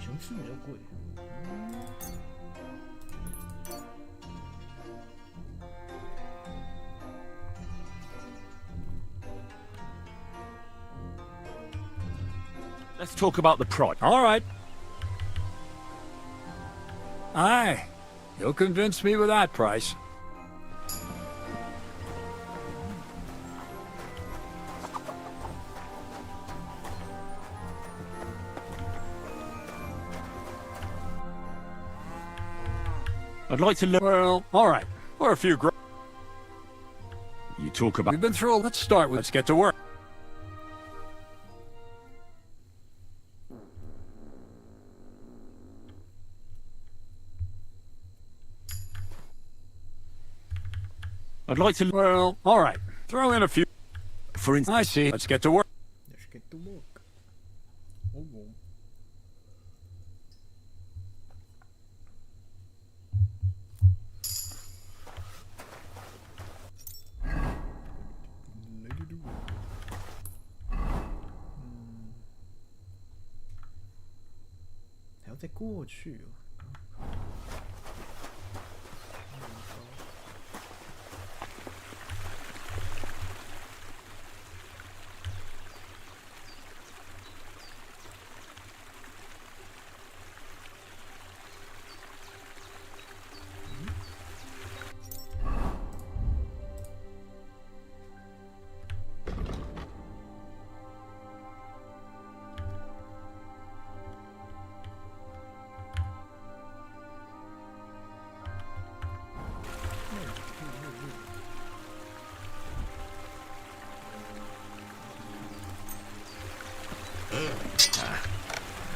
雄狮比较贵。
Let's talk about the price.
All right. Aye, you'll convince me with that price.
I'd like to learn.
Well, all right. Or a few
You talk about.
We've been through. Let's start with. Let's get to work.
I'd like to.
Well, all right. Throw in a few.
For instance.
I see. Let's get to work.
Let's get to work. Oh.还要再过去哦。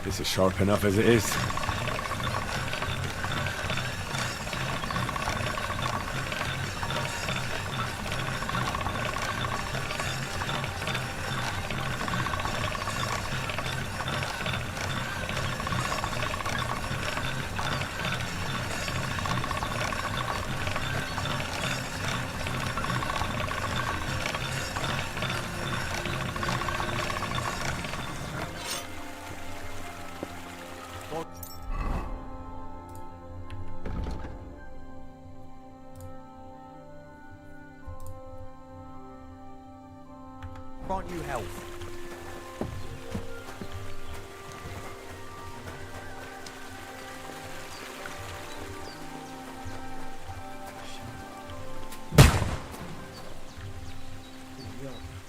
This is sharp enough as it is.
Grant you health.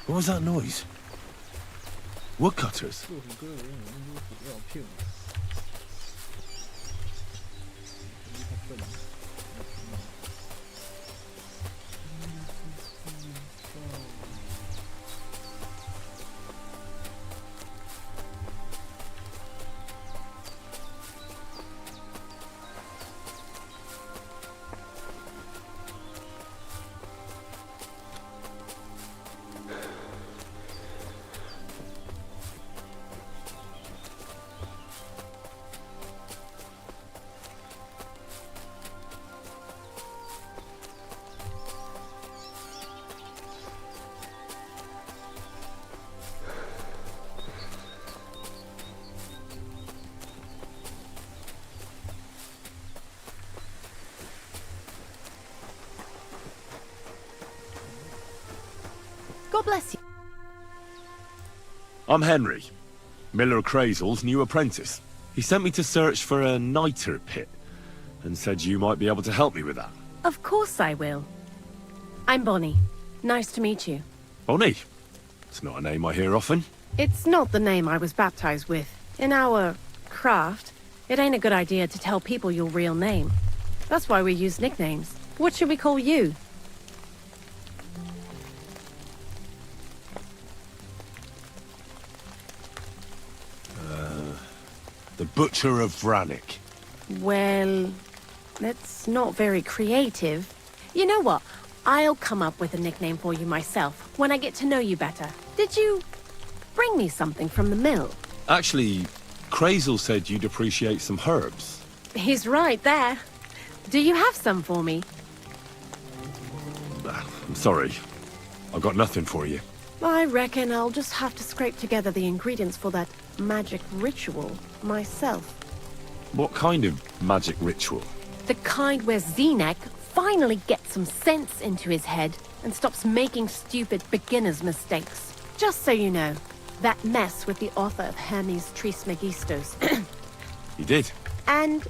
What was that noise? Woodcutters?
做很多人用衣服要骗我。太笨了。
God bless you.
I'm Henry, Miller Crazel's new apprentice. He sent me to search for a niter pit, and said you might be able to help me with that.
Of course I will. I'm Bonnie. Nice to meet you.
Bonnie? It's not a name I hear often.
It's not the name I was baptized with. In our craft, it ain't a good idea to tell people your real name. That's why we use nicknames. What should we call you?
The Butcher of Vranik.
Well, that's not very creative. You know what? I'll come up with a nickname for you myself when I get to know you better. Did you bring me something from the mill?
Actually, Crazel said you'd appreciate some herbs.
He's right there. Do you have some for me?
I'm sorry. I've got nothing for you.
I reckon I'll just have to scrape together the ingredients for that magic ritual myself.
What kind of magic ritual?
The kind where Zenek finally gets some sense into his head and stops making stupid beginner's mistakes. Just so you know, that mess with the author of Hermes Trismegistos.
You did?
And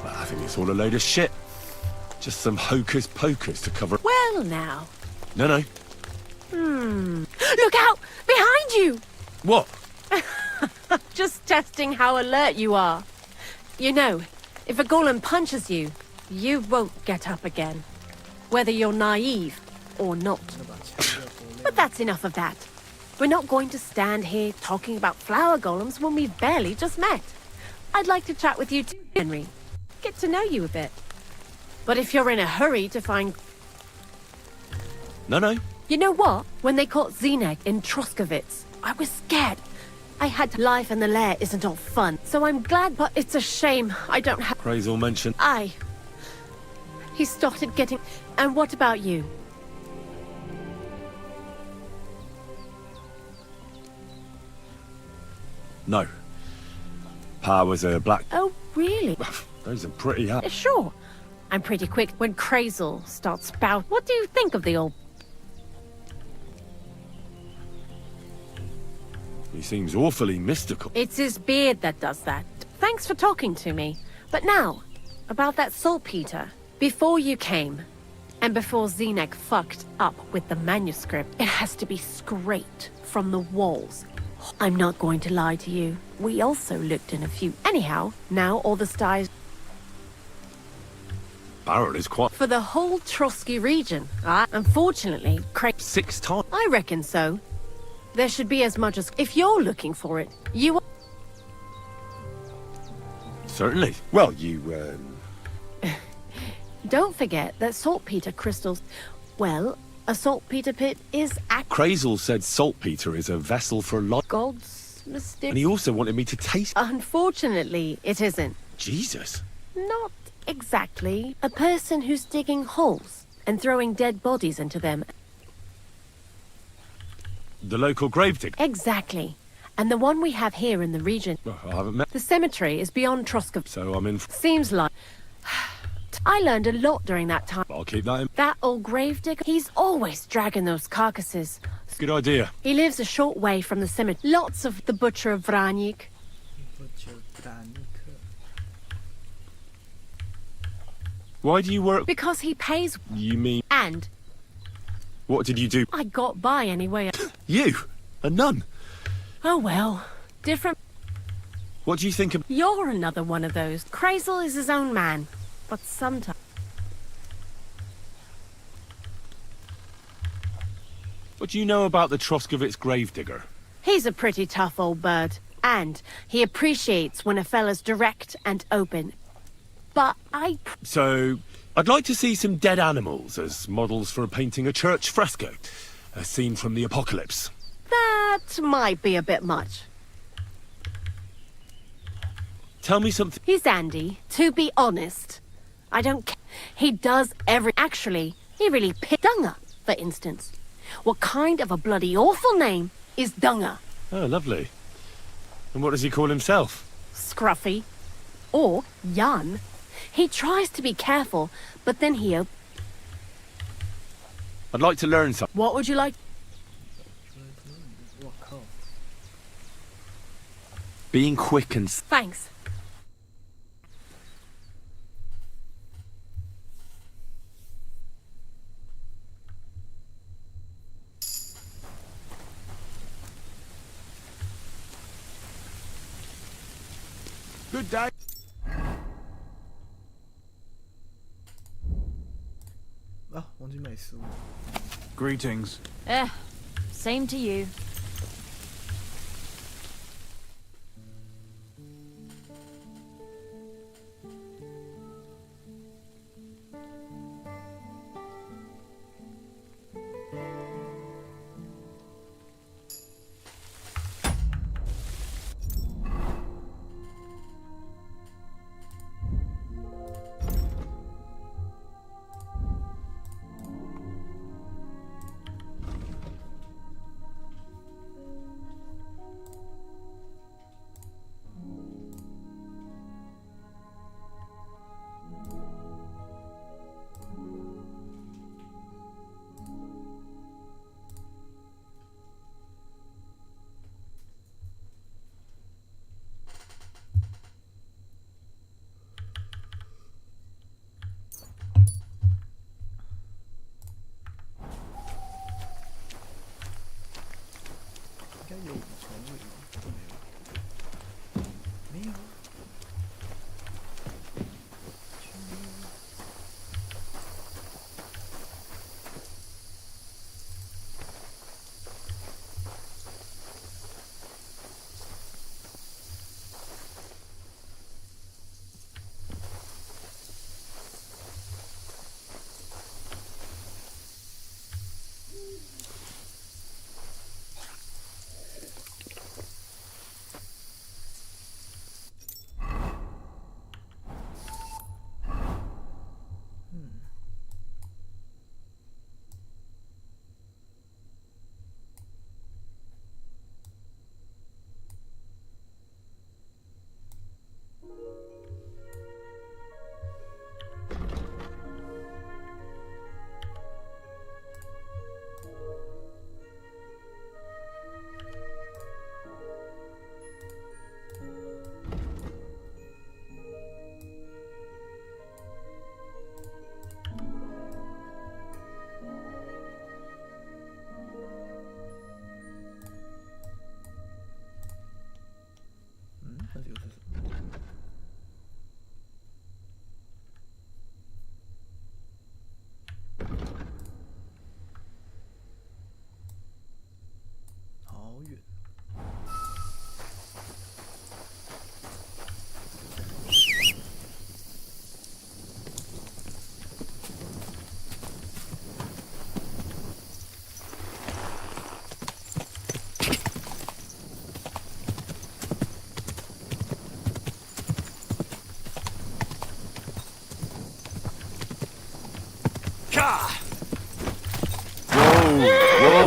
I think it's all a load of shit. Just some hocus pocus to cover...
well now.
No.
Look out! Behind you!
What?
Just testing how alert you are. You know, if a golem punches you, you won't get up again. Whether you're naive or not. But that's enough of that. We're not going to stand here talking about flower golems when we've barely just met. I'd like to chat with you too, Henry. Get to know you a bit. But if you're in a hurry to find...
No.
You know what? When they caught Zenek in Troskovitz, I was scared. I had life in the lair isn't all fun, so I'm glad, but it's a shame I don't have...
Crazel mentioned...
He started getting... And what about you?
No. Pa was a black...
Oh, really?
Those are pretty hard.
Sure. I'm pretty quick when Crazel starts spout. What do you think of the old...
He seems awfully mystical.
It's his beard that does that. Thanks for talking to me. But now, about that saltpeter. Before you came, and before Zenek fucked up with the manuscript, it has to be scraped from the walls. I'm not going to lie to you. We also looked in a few. Anyhow, now all the styles...
Barrel is quite...
For the whole Trotsky region. Unfortunately,
6 times.
I reckon so. There should be as much as... If you're looking for it, you...
Certainly. Well, you,
Don't forget that saltpeter crystals... Well, a saltpeter pit is...
Crazel said saltpeter is a vessel for life.
God's mistake.
And he also wanted me to taste...
Unfortunately, it isn't.
Jesus.
Not exactly. A person who's digging holes and throwing dead bodies into them.
The local gravedigger.
Exactly. And the one we have here in the region.
I haven't met...
The cemetery is beyond Troskov.
So I'm in...
Seems like... I learned a lot during that time.
I'll keep that in...
That old gravedigger, he's always dragging those carcasses.
Good idea.
He lives a short way from the cemetery. Lots of the Butcher of Vranik.
Why do you work...
Because he pays...
You mean...
And...
What did you do?
I got by anyway.
You? A nun?
Oh well. Different...
What do you think of...
You're another one of those. Crazel is his own man. But sometimes...
What do you know about the Troskovitz gravedigger?
He's a pretty tough old bird. And he appreciates when a fella's direct and open. But
So, I'd like to see some dead animals as models for painting a church fresco. A scene from the apocalypse.
That might be a bit much.
Tell me something...
He's Andy. To be honest, I don't care. He does Actually, he really Dunger, for instance. What kind of a bloody awful name is Dunger?
Oh, lovely. And what does he call himself?
Scruffy. Or Jan. He tries to be careful, but then he
I'd like to learn something.
What would you like?
Being quick and...
Thanks.
Good day.
Ah, 忘记买食物。
Greetings.
Same to you.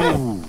Whoa!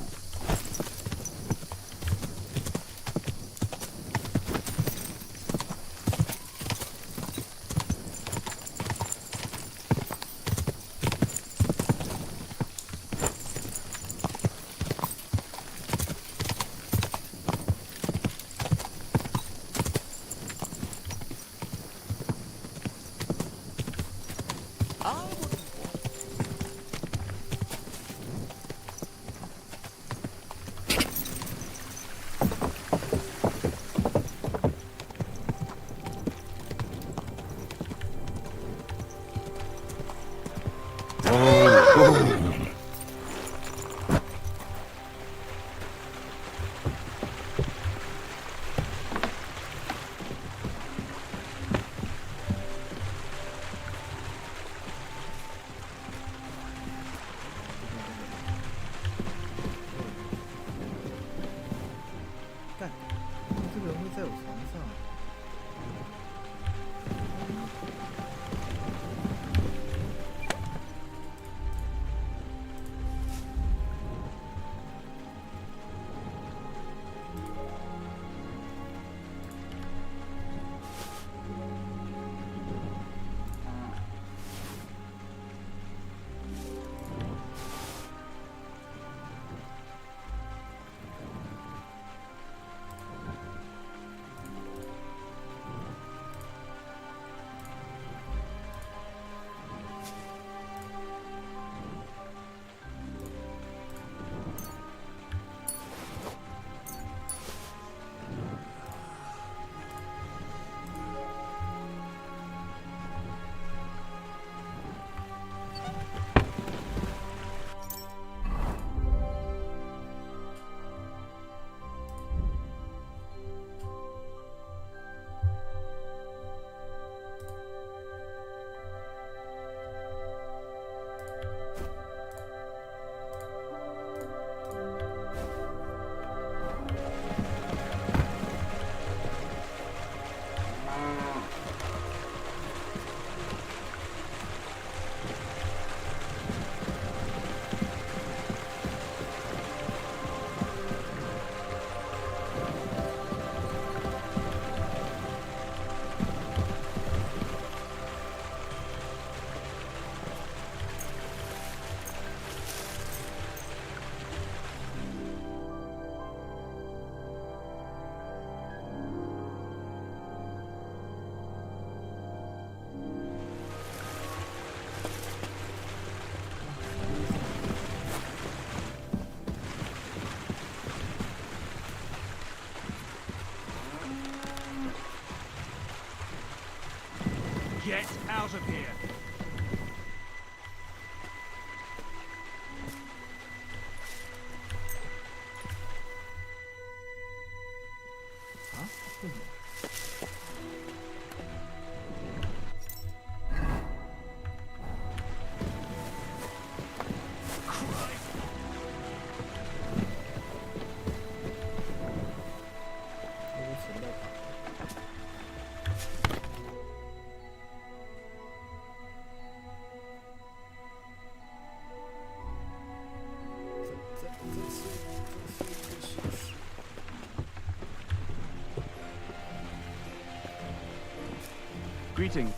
Greeting.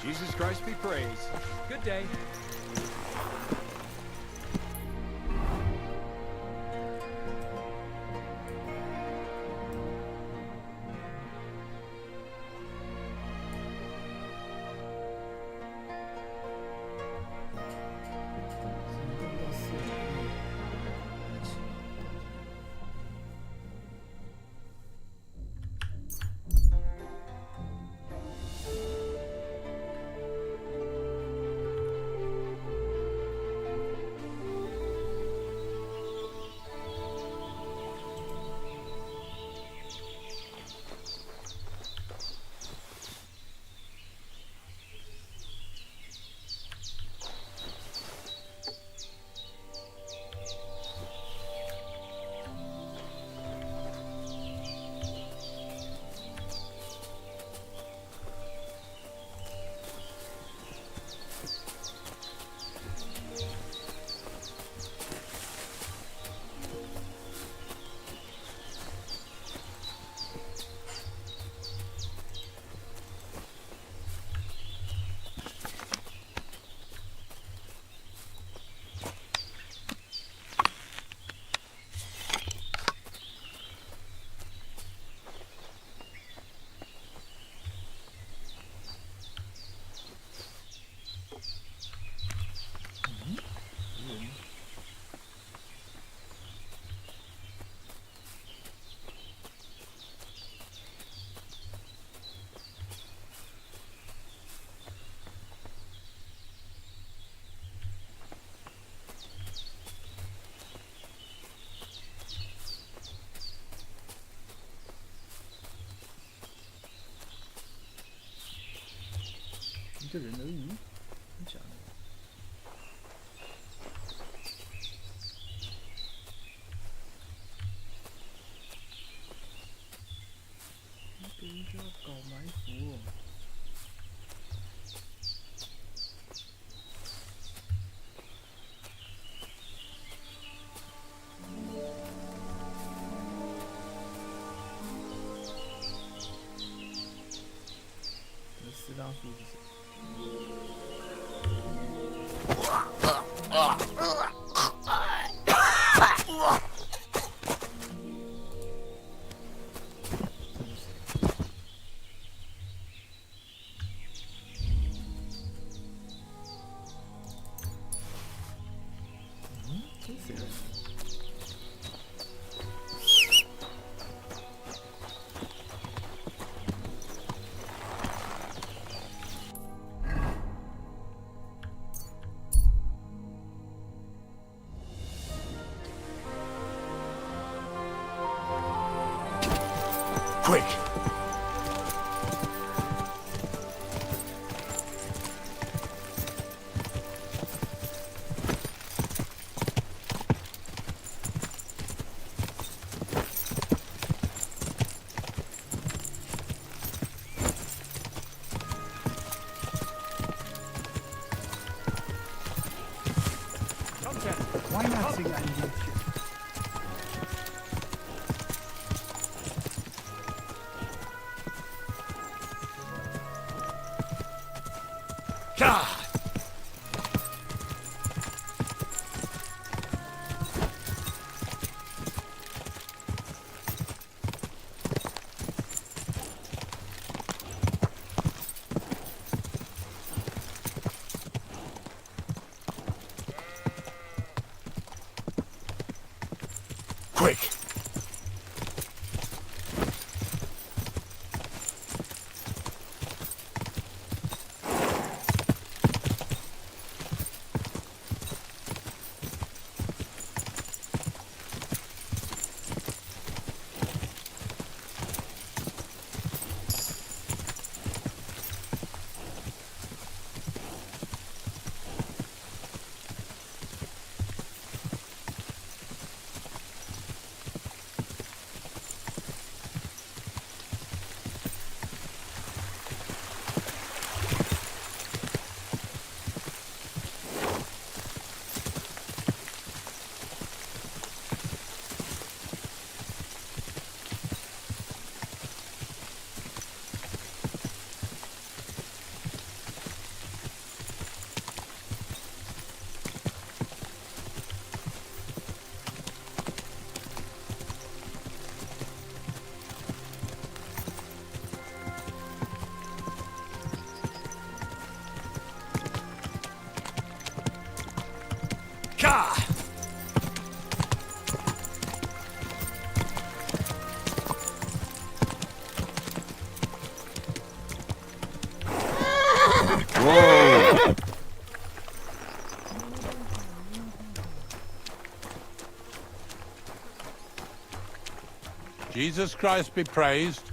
Jesus Christ be praised. Good day.
一个人而已，真假的？一个人就要搞埋伏哦。这四大树是谁？
Quick!
Why not sing that?
God! quick. Whoa!
Jesus Christ be praised.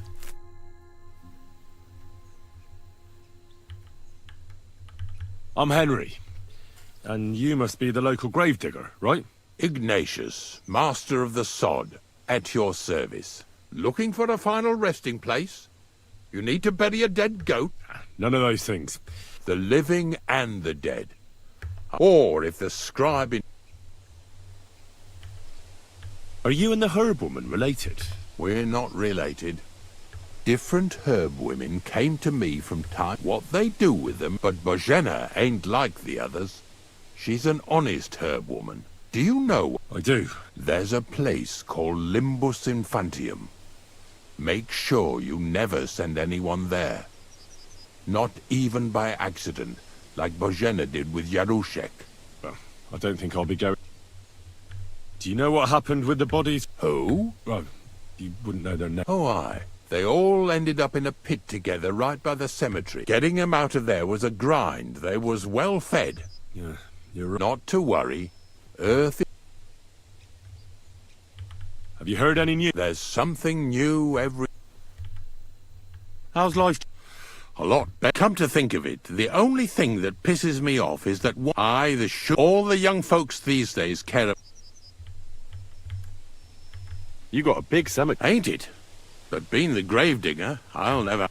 I'm Henry. And you must be the local gravedigger, right?
Ignatius, master of the sod, at your service. Looking for a final resting place? You need to bury a dead goat?
None of those things.
The living and the dead. Or if the scribe in...
Are you and the herb woman related?
We're not related. Different herb women came to me from time what they do with them, but Bozhena ain't like the others. She's an honest herb woman. Do you know?
I do.
There's a place called Limbus Infantium. Make sure you never send anyone there. Not even by accident, like Bozhena did with Yarushek.
Well, I don't think I'll be going. Do you know what happened with the bodies?
Who?
Well, you wouldn't know their name.
Oh, aye. They all ended up in a pit together right by the cemetery. Getting them out of there was a grind. They was well fed.
Yeah, you're right.
Not to worry. Earth...
Have you heard any news?
There's something new every...
How's life?
A lot better. Come to think of it, the only thing that pisses me off is that all the young folks these days care about...
You got a big cemetery.
Ain't it? But being the gravedigger, I'll never...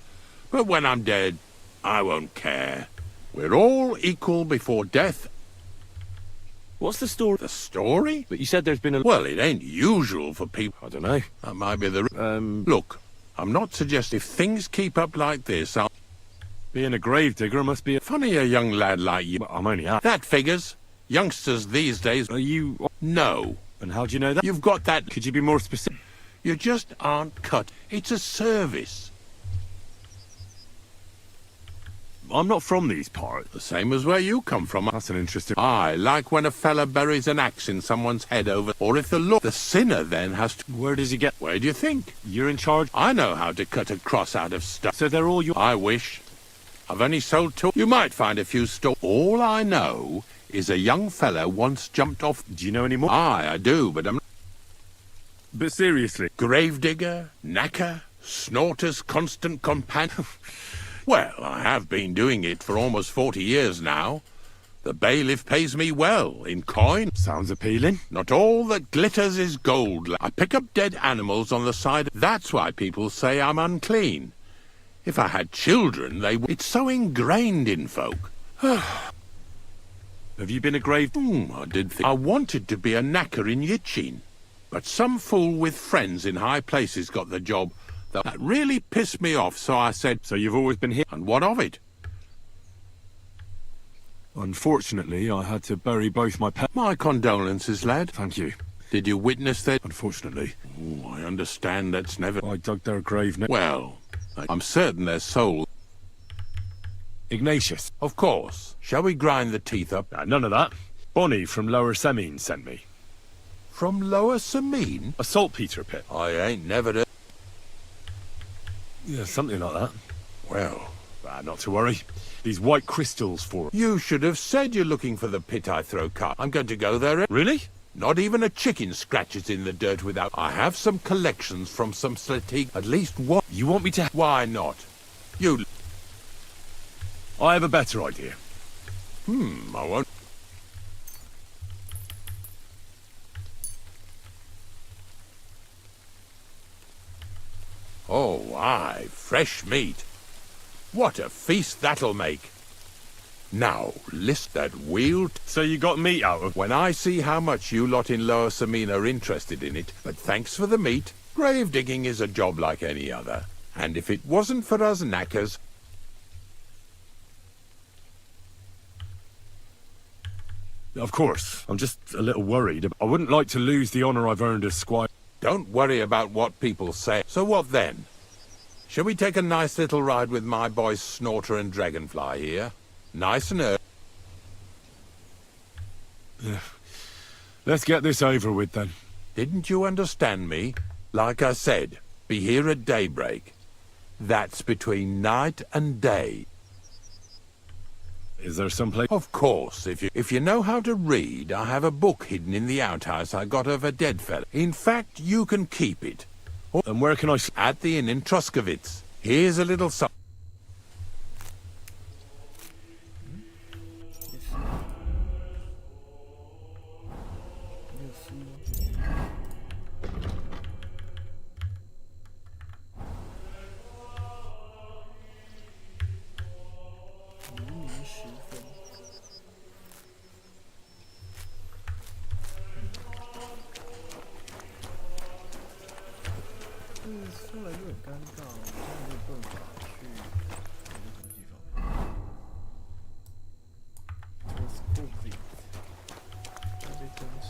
But when I'm dead, I won't care. We're all equal before death.
What's the story?
The story?
But you said there's been a...
Well, it ain't usual for people...
I don't know.
That might be the... Look, I'm not suggesting if things keep up like this, I'll...
Being a gravedigger must be a...
Funny a young lad like you...
Well, I'm only out.
That figures. Youngsters these days...
Are you...
No.
And how do you know that?
You've got that...
Could you be more specific?
You just aren't cut. It's a service.
I'm not from these parts.
The same as where you come from.
That's an interesting...
I like when a fella buries an axe in someone's head over... Or if the sinner then has to...
Where does he get...
Where do you think?
You're in charge?
I know how to cut a cross out of stuff.
So they're all your...
I wish. I've only sold two. You might find a few All I know is a young fella once jumped off...
Do you know any more?
Aye, I do, but I'm...
But seriously...
Gravedigger, knacker, snorter's constant companion... Well, I have been doing it for almost 40 years now. The bailiff pays me well, in coin.
Sounds appealing.
Not all that glitters is gold. I pick up dead animals on the side. That's why people say I'm unclean. If I had children, they would... It's so ingrained in folk.
Have you been a grave...
I did think... I wanted to be a knacker in Yichin. But some fool with friends in high places got the job. That really pissed me off, so I said...
So you've always been here?
And what of it?
Unfortunately, I had to bury both my pets.
My condolences, lad.
Thank you.
Did you witness that?
Unfortunately.
Oh, I understand that's never...
I dug their grave...
Well, I'm certain their soul...
Ignatius.
Of course. Shall we grind the teeth up?
None of that. Bonnie from Lower Semine sent me.
From Lower Samine?
A saltpeter pit.
I ain't never heard.
Yeah, something like that.
Well,
Not to worry. These white crystals for...
you should have said you're looking for the pit I throw cut. I'm going to go there.
Really?
Not even a chicken scratches in the dirt without... I have some collections from some Slatig. At least one.
You want me to...
Why not? You...
I have a better idea.
I won't... Oh, aye, fresh meat. What a feast that'll make. Now, list that wheel...
So you got meat out of...
When I see how much you lot in Lower Samine are interested in it, but thanks for the meat, grave digging is a job like any other. And if it wasn't for us knackers...
Of course. I'm just a little worried. I wouldn't like to lose the honor I've earned as squire.
Don't worry about what people say. So what then? Shall we take a nice little ride with my boys Snorter and Dragonfly here? Nice and early.
Let's get this over with then.
Didn't you understand me? Like I said, be here at daybreak. That's between night and day.
Is there some place?
Of course, if you know how to read, I have a book hidden in the outhouse I got of a dead fella. In fact, you can keep it.
And where can I...
At the inn in Truskovitz. Here's a little something.
说来就很尴尬，我现在没有办法去那个什么地方。Truskovitz，这些东西。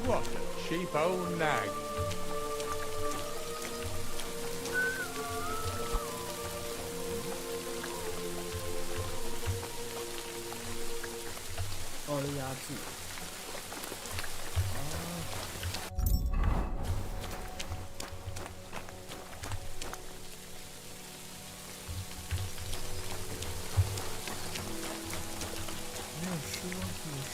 What a cheap old nag.
哦，压制。没有书啊，没有书。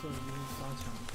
这里就是发墙带。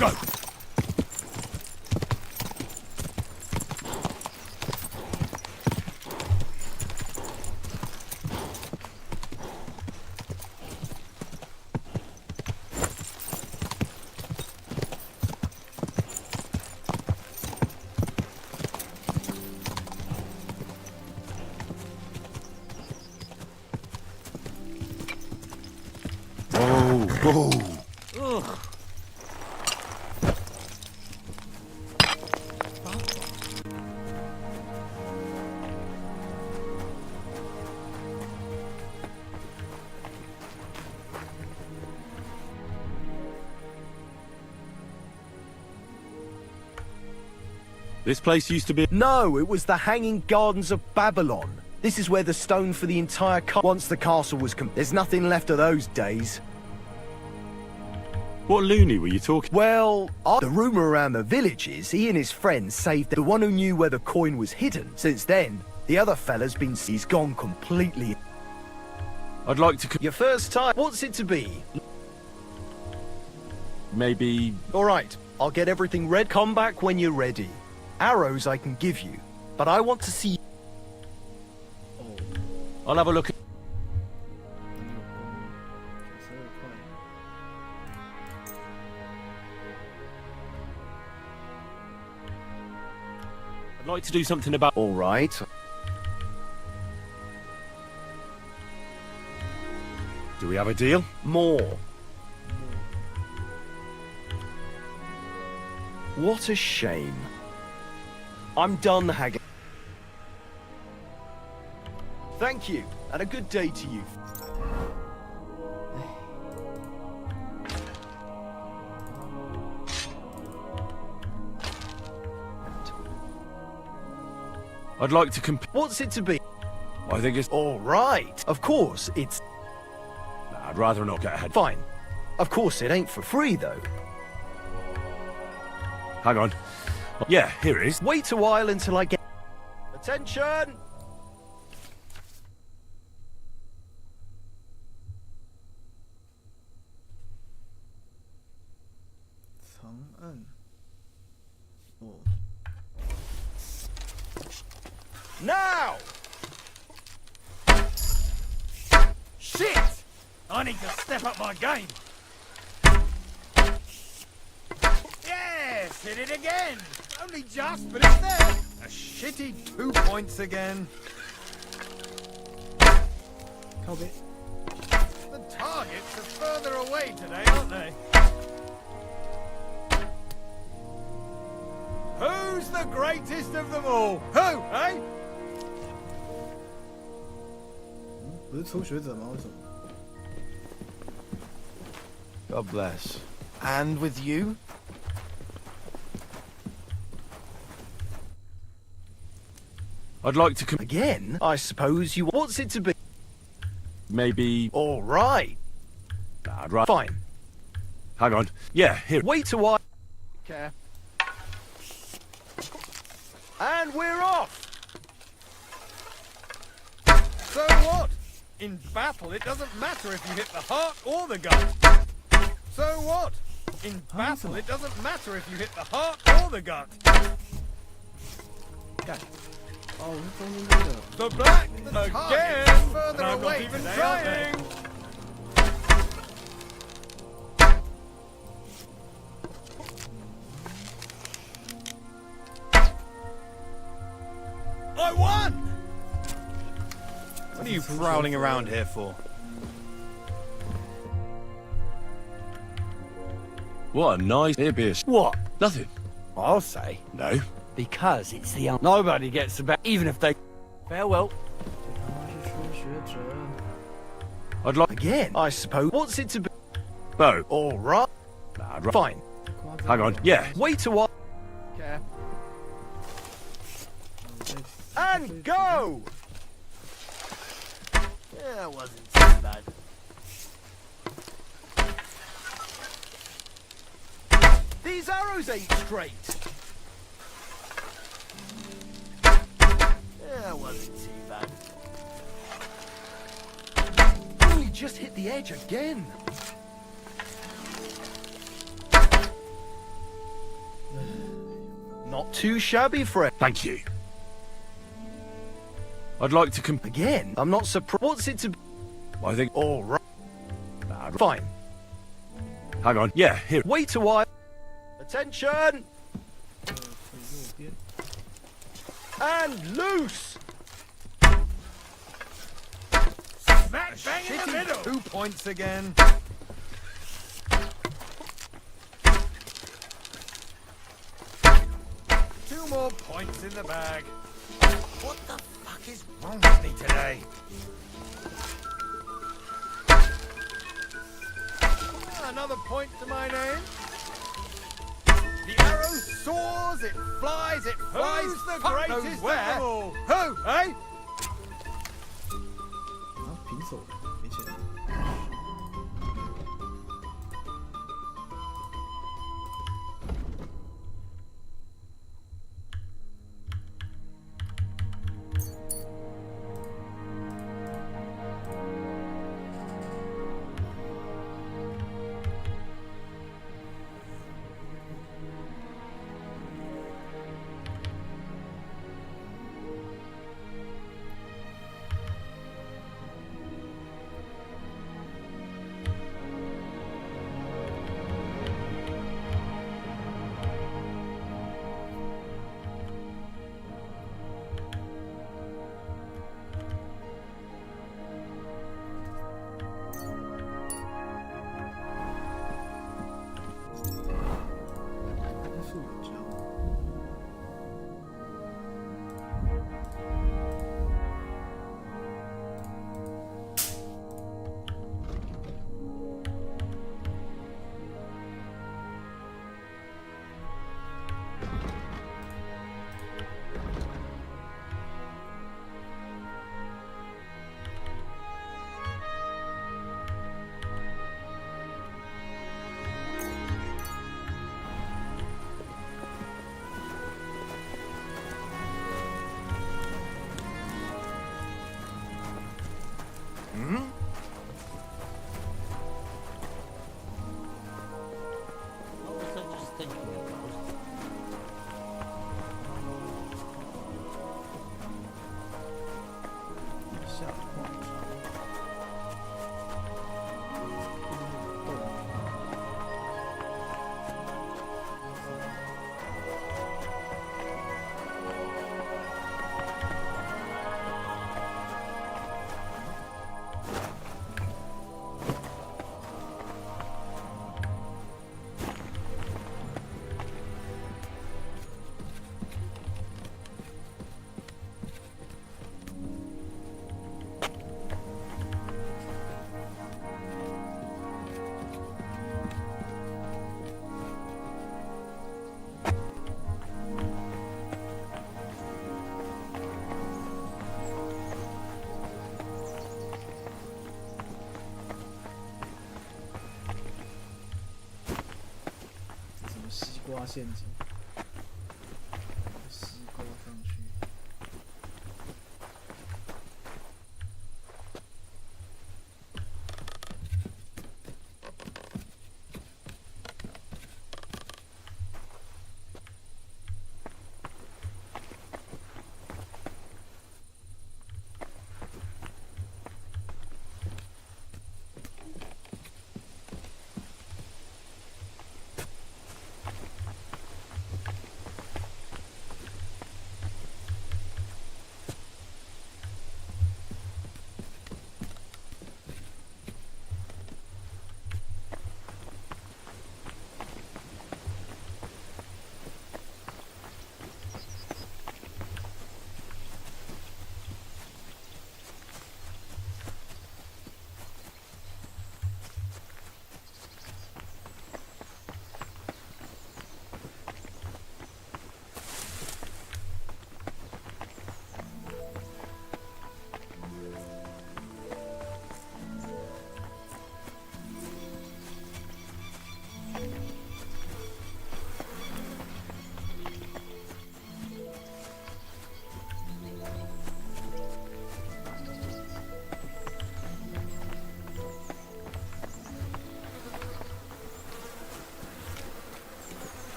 Go!
Whoa! This place used to be...
No, it was the Hanging Gardens of Babylon. This is where the stone for the entire once the castle was there's nothing left of those days.
What loony were you talking?
Well, the rumor around the village is he and his friends saved the one who knew where the coin was hidden. Since then, the other fella's been... he's gone completely.
I'd like to...
Your first time? What's it to be?
Maybe...
All right, I'll get everything ready. Come back when you're ready. Arrows I can give you, but I want to see...
I'll have a look at... I'd like to do something about...
All right.
Do we have a deal?
More. What a shame. I'm done, Haggard. Thank you, and a good day to you.
I'd like to
What's it to be?
I think it's...
All right. Of course, it's...
Nah, I'd rather not get ahead.
Fine. Of course, it ain't for free, though.
Hang on. Yeah, here it is.
Wait a while until I get... Attention! Now!
Shit! I need to step up my game.
Yes, hit it again. Only just, but it's there. A shitty 2 points again.
Kobe.
The targets are further away today, aren't they? Who's the greatest of them all? Who, eh?
不是初学者吗？为什么？
God bless. And with you?
I'd like to...
Again? I suppose you... What's it to be?
Maybe...
All right.
Nah, I'd rather...
Fine.
Hang on. Yeah, here...
Wait a while. Okay. And we're off!
So what? In battle, it doesn't matter if you hit the heart or the gut. So what? In battle, it doesn't matter if you hit the heart or the gut.
干！哦，是中间这个。
The black again, further away even trying. I won!
What are you prowling around here for?
What a nice... Here, Pierce.
What?
Nothing.
I'll say.
No.
Because it's the... Nobody gets the bet, even if they... Farewell.
他是初学者。
I'd like...
Again? I suppose... What's it to be?
Bo.
All right.
Nah, I'd rather...
Fine.
Hang on. Yeah.
Wait a while. Okay. And go! Yeah, that wasn't too bad. These arrows ain't straight. Yeah, that wasn't too bad. Only just hit the edge again. Not too shabby, friend.
Thank you. I'd like to
Again, I'm not surprised. What's it to be?
I think...
All right. Fine.
Hang on. Yeah, here.
Wait a while. Attention! And loose!
Smack bang in the middle. 2 points again. Two more points in the bag. What the fuck is wrong with me today? Another point to my name. The arrow soars, it flies, it flies. Who's the greatest there? Who, eh?
啊，平手了，没钱。西瓜陷阱，西瓜上去。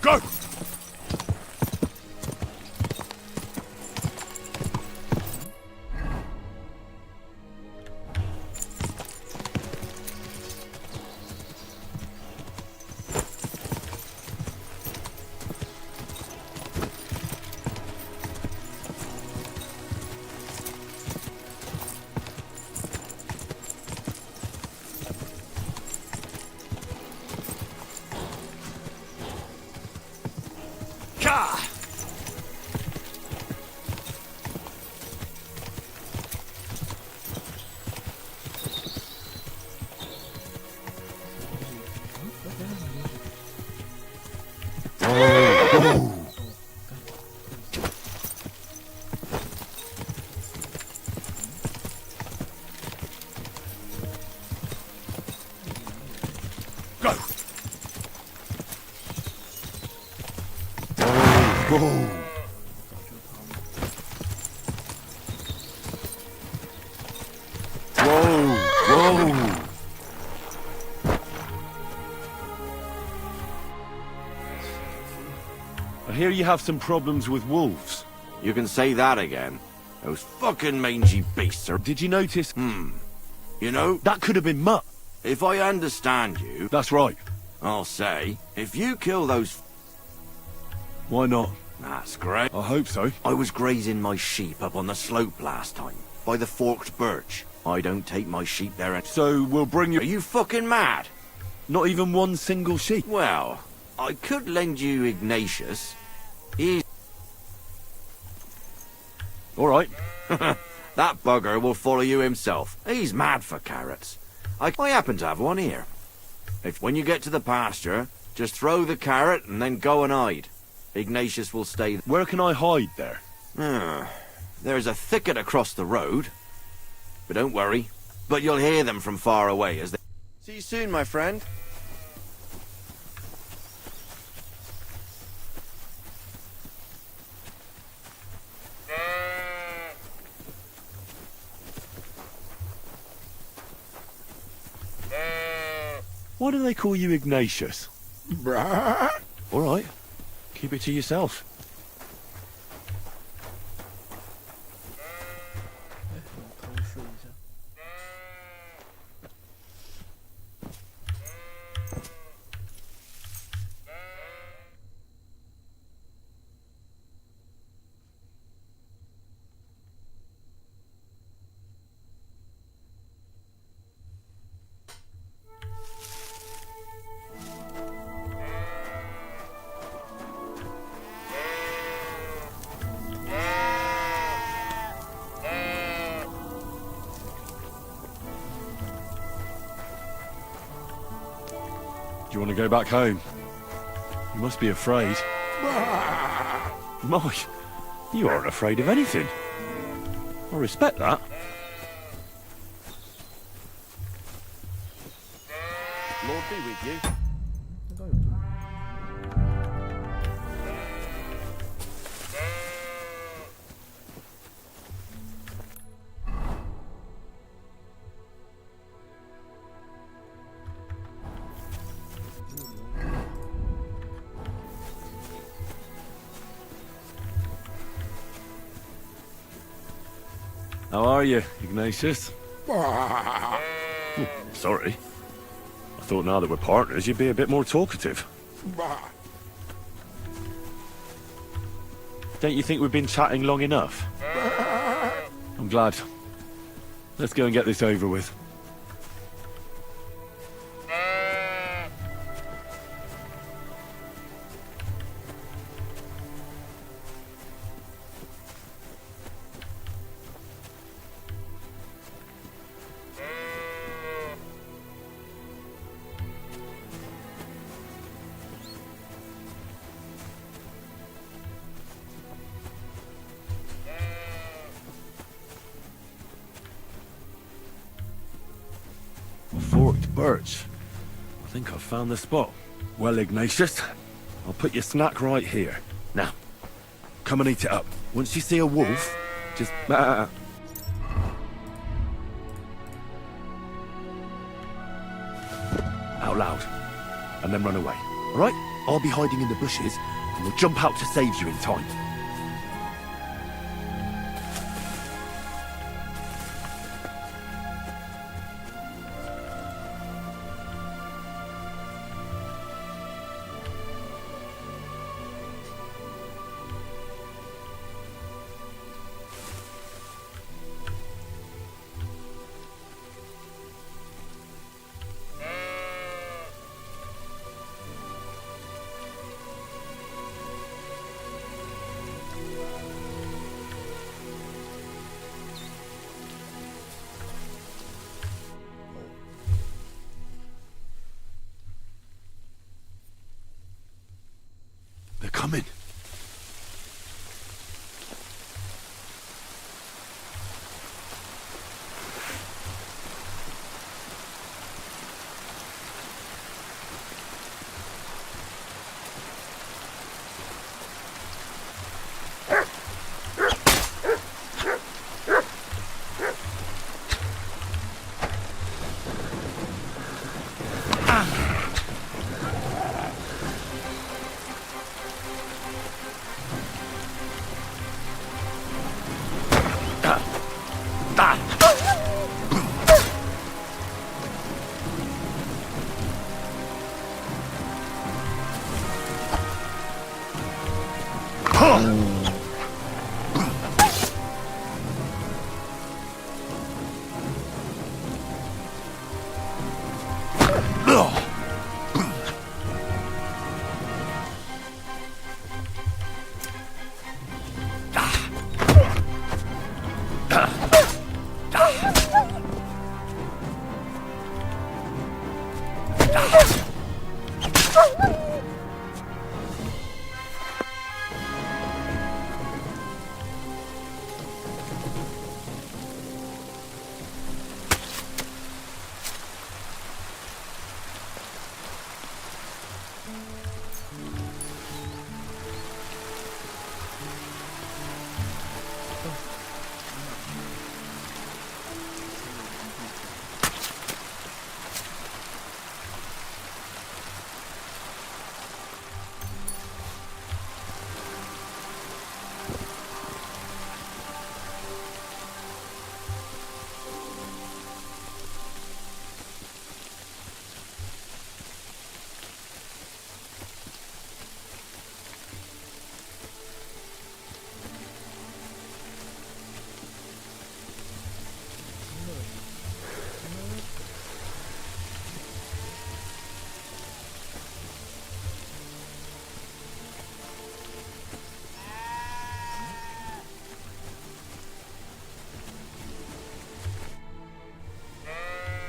Go! I hear you have some problems with wolves.
You can say that again. Those fucking mangy beasts are...
Did you notice?
You know...
That could have been Mutt.
If I understand you...
That's right.
I'll say, if you kill those...
Why not?
That's great.
I hope so.
I was grazing my sheep up on the slope last time, by the forked birch. I don't take my sheep there and...
So we'll bring you...
Are you fucking mad?
Not even one single sheep?
Well, I could lend you Ignatius. He's...
All right.
That bugger will follow you himself. He's mad for carrots. I happen to have one here. If when you get to the pasture, just throw the carrot and then go and hide. Ignatius will stay...
Where can I hide there?
There's a thicket across the road. But don't worry. But you'll hear them from far away as they... See you soon, my friend.
Why do they call you Ignatius? All right. Keep it to yourself. Do you want to go back home? You must be afraid. Mike, you aren't afraid of anything. I respect that.
Lord be with you.
How are you, Ignatius? Sorry. I thought now that we're partners, you'd be a bit more talkative. Don't you think we've been chatting long enough? I'm glad. Let's go and get this over with. Forked birch. I think I've found the spot. Well, Ignatius, I'll put your snack right here. Now, come and eat it up. Once you see a wolf, just... out loud. And then run away. All right? I'll be hiding in the bushes, and we'll jump out to save you in time. They're coming.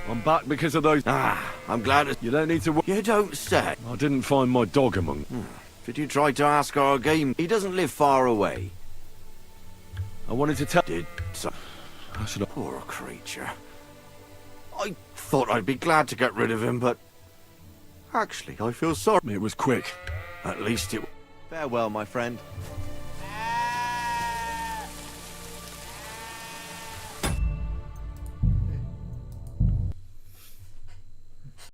I'm back because of those...
I'm glad
You don't need to...
You don't say.
I didn't find my dog among...
Did you try to ask our game? He doesn't live far away.
I wanted to tell...
Did so...
How should I...
Poor creature. I thought I'd be glad to get rid of him, but... Actually, I feel sorry.
It was quick.
At least it...
Farewell, my friend.